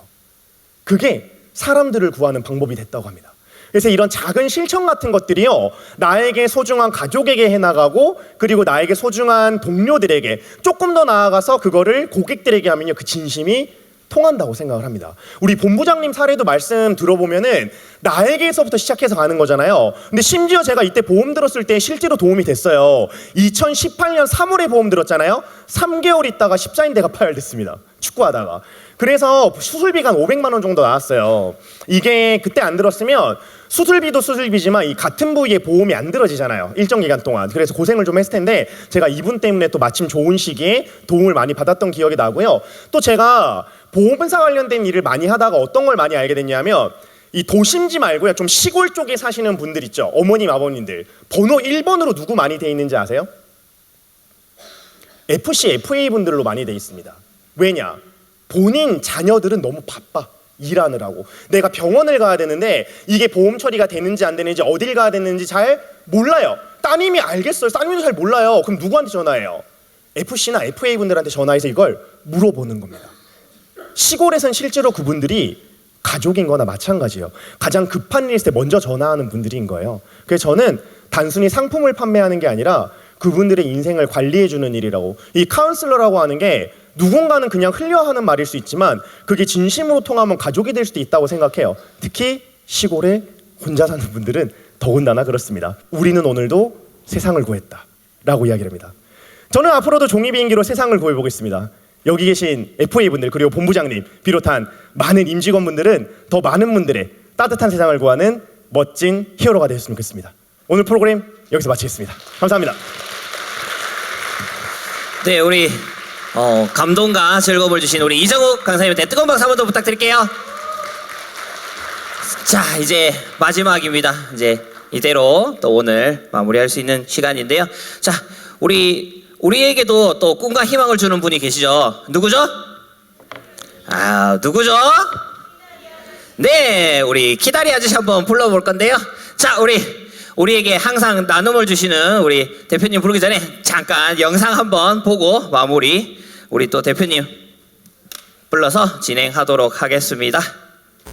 그게 사람들을 구하는 방법이 됐다고 합니다. 그래서 이런 작은 실천 같은 것들이요 나에게 소중한 가족에게 해나가고 그리고 나에게 소중한 동료들에게 조금 더 나아가서 그거를 고객들에게 하면요 그 진심이 통한다고 생각을 합니다. 우리 본부장님 사례도 말씀 들어보면은 나에게서부터 시작해서 가는 거잖아요. 근데 심지어 제가 이때 보험 들었을 때 실제로 도움이 됐어요. 2018년 3월에 보험 들었잖아요. 3개월 있다가 십자인대가 파열됐습니다. 축구하다가. 그래서 수술비가 한 500만 원 정도 나왔어요. 이게 그때 안 들었으면 수술비도 수술비지만 이 같은 부위에 보험이 안 들어지잖아요. 일정 기간 동안. 그래서 고생을 좀 했을 텐데 제가 이분 때문에 또 마침 좋은 시기에 도움을 많이 받았던 기억이 나고요. 또 제가 보험사 관련된 일을 많이 하다가 어떤 걸 많이 알게 됐냐면 이 도심지 말고요. 좀 시골 쪽에 사시는 분들 있죠. 어머님, 아버님들. 번호 1번으로 누구 많이 돼 있는지 아세요? FC, FA 분들로 많이 돼 있습니다. 왜냐? 본인 자녀들은 너무 바빠. 일하느라고. 내가 병원을 가야 되는데 이게 보험 처리가 되는지 안 되는지 어딜 가야 되는지 잘 몰라요. 따님이 알겠어요. 따님도 잘 몰라요. 그럼 누구한테 전화해요? FC나 FA 분들한테 전화해서 이걸 물어보는 겁니다. 시골에선 실제로 그분들이 가족인 거나 마찬가지예요. 가장 급한 일 있을 때 먼저 전화하는 분들인 거예요. 그래서 저는 단순히 상품을 판매하는 게 아니라 그분들의 인생을 관리해주는 일이라고. 이 카운슬러라고 하는 게 누군가는 그냥 흘려하는 말일 수 있지만 그게 진심으로 통하면 가족이 될 수도 있다고 생각해요. 특히 시골에 혼자 사는 분들은 더군다나 그렇습니다. 우리는 오늘도 세상을 구했다 라고 이야기를 합니다. 저는 앞으로도 종이비행기로 세상을 구해보겠습니다. 여기 계신 FA분들 그리고 본부장님 비롯한 많은 임직원분들은 더 많은 분들의 따뜻한 세상을 구하는 멋진 히어로가 되셨으면 좋겠습니다. 오늘 프로그램 여기서 마치겠습니다. 감사합니다. 네, 우리 감동과 즐거움을 주신 우리 이정욱 강사님한테 뜨거운 박수 한번 더 부탁드릴게요. 자, 이제 마지막입니다. 이제 이대로 또 오늘 마무리할 수 있는 시간인데요. 자, 우리에게도 또 꿈과 희망을 주는 분이 계시죠. 누구죠? 누구죠? 네, 우리 키다리 아저씨 한번 불러볼 건데요. 자, 우리에게 항상 나눔을 주시는 우리 대표님 부르기 전에 잠깐 영상 한번 보고 마무리 우리 또 대표님 불러서 진행하도록 하겠습니다.